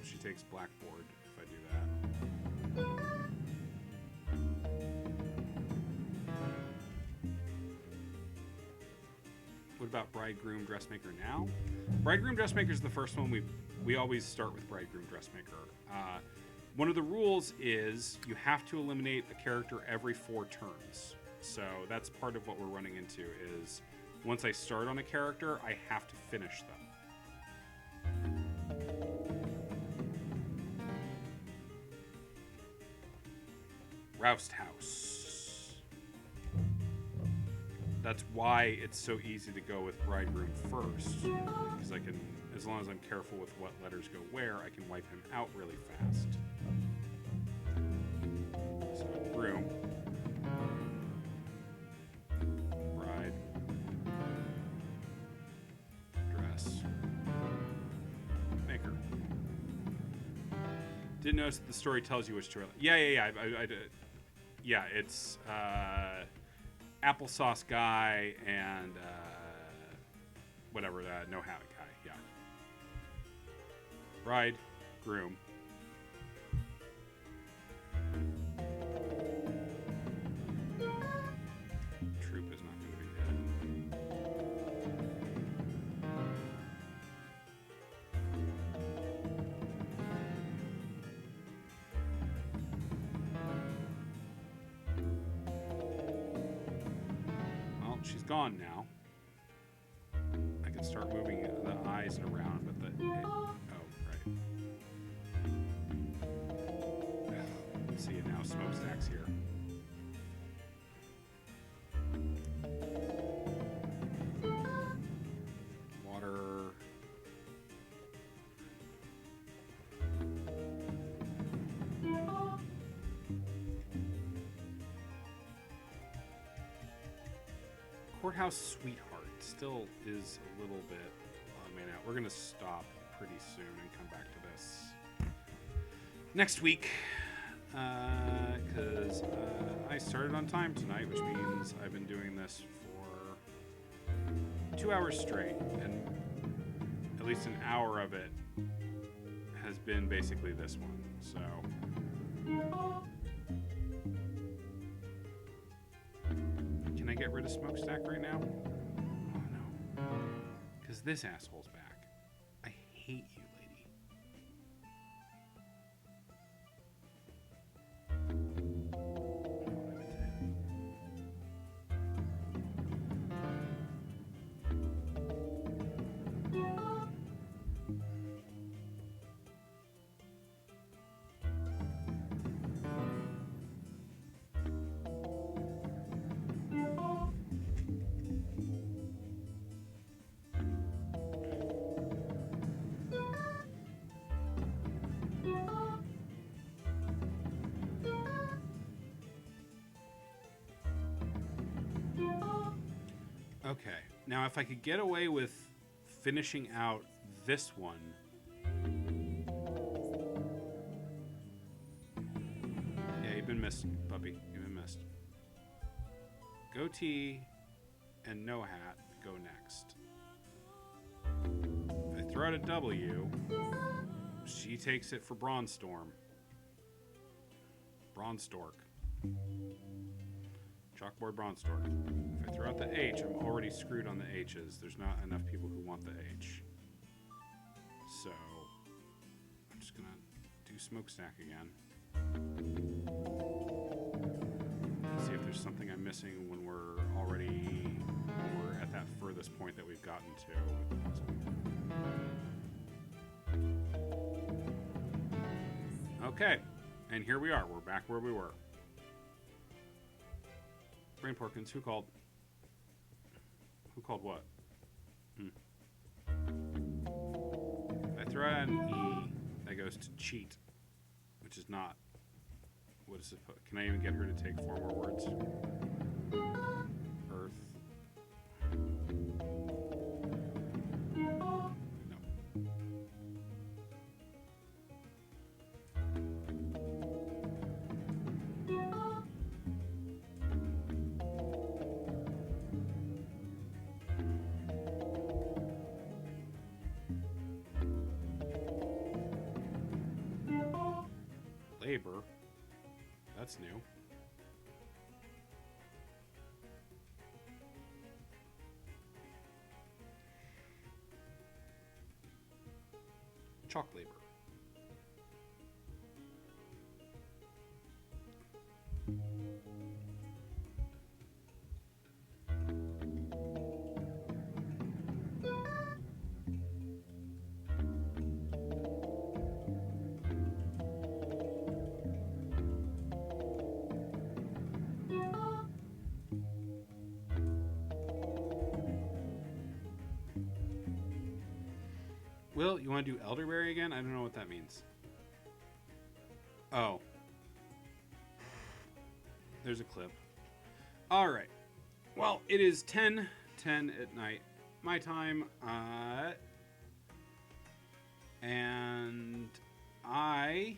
She takes blackboard if I do that. What about bridegroom, dressmaker now? Bridegroom, dressmaker is the first one we always start with bridegroom, dressmaker. One of the rules is you have to eliminate a character every 4 turns. So that's part of what we're running into is once I start on a character, I have to finish them. Roust House. That's why it's so easy to go with bridegroom first. Because I can, as long as I'm careful with what letters go where, I can wipe him out really fast. So, groom. Bride. Dress. Maker. Didn't notice that the story tells you which to... Yeah. I did. Yeah, it's applesauce guy and whatever, no habit guy. Yeah. Bride, groom. Troop is not going to be dead. she's gone now. I can start moving the eyes around, but oh, right. See it now. Smokestack's here. Water. Courthouse Sweetheart still is a little bit on me now. We're going to stop pretty soon and come back to this next week. Because I started on time tonight, which means I've been doing this for 2 hours straight. And at least an hour of it has been basically this one. So... Can I get rid of Smokestack right now? Oh no. Because this asshole's back. I hate you, lady. Okay, now if I could get away with finishing out this one. Yeah, you've been missed, puppy. You've been missed. Goatee and no hat go next. If I throw out a W, she takes it for Bronzestorm. Bronzestork. Chalkboard Bronzestork. If I throw out the H, I'm already screwed on the H's. There's not enough people who want the H. So, I'm just gonna do Smokestack again. See if there's something I'm missing when we're at that furthest point that we've gotten to. Okay, and here we are. We're back where we were. Brain Porkins, who called? Who called what? If I throw out an E, that goes to cheat, which is not what is supposed. Can I even get her to take 4 more words? Earth. No. Labor. That's new. Chalk labor. Will, you want to do elderberry again? I don't know what that means. Oh. There's a clip. All right. Well, it is 10:10 at night, my time, and I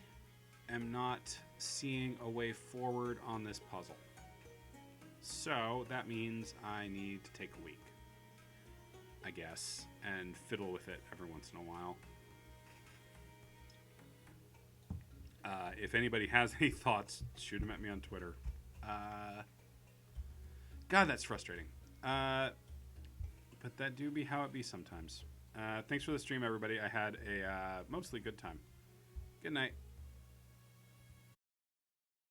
am not seeing a way forward on this puzzle. So that means I need to take a week, I guess, and fiddle with it every once in a while. If anybody has any thoughts, shoot them at me on Twitter. God, that's frustrating. But that do be how it be sometimes. Thanks for the stream, everybody. I had a mostly good time. Good night.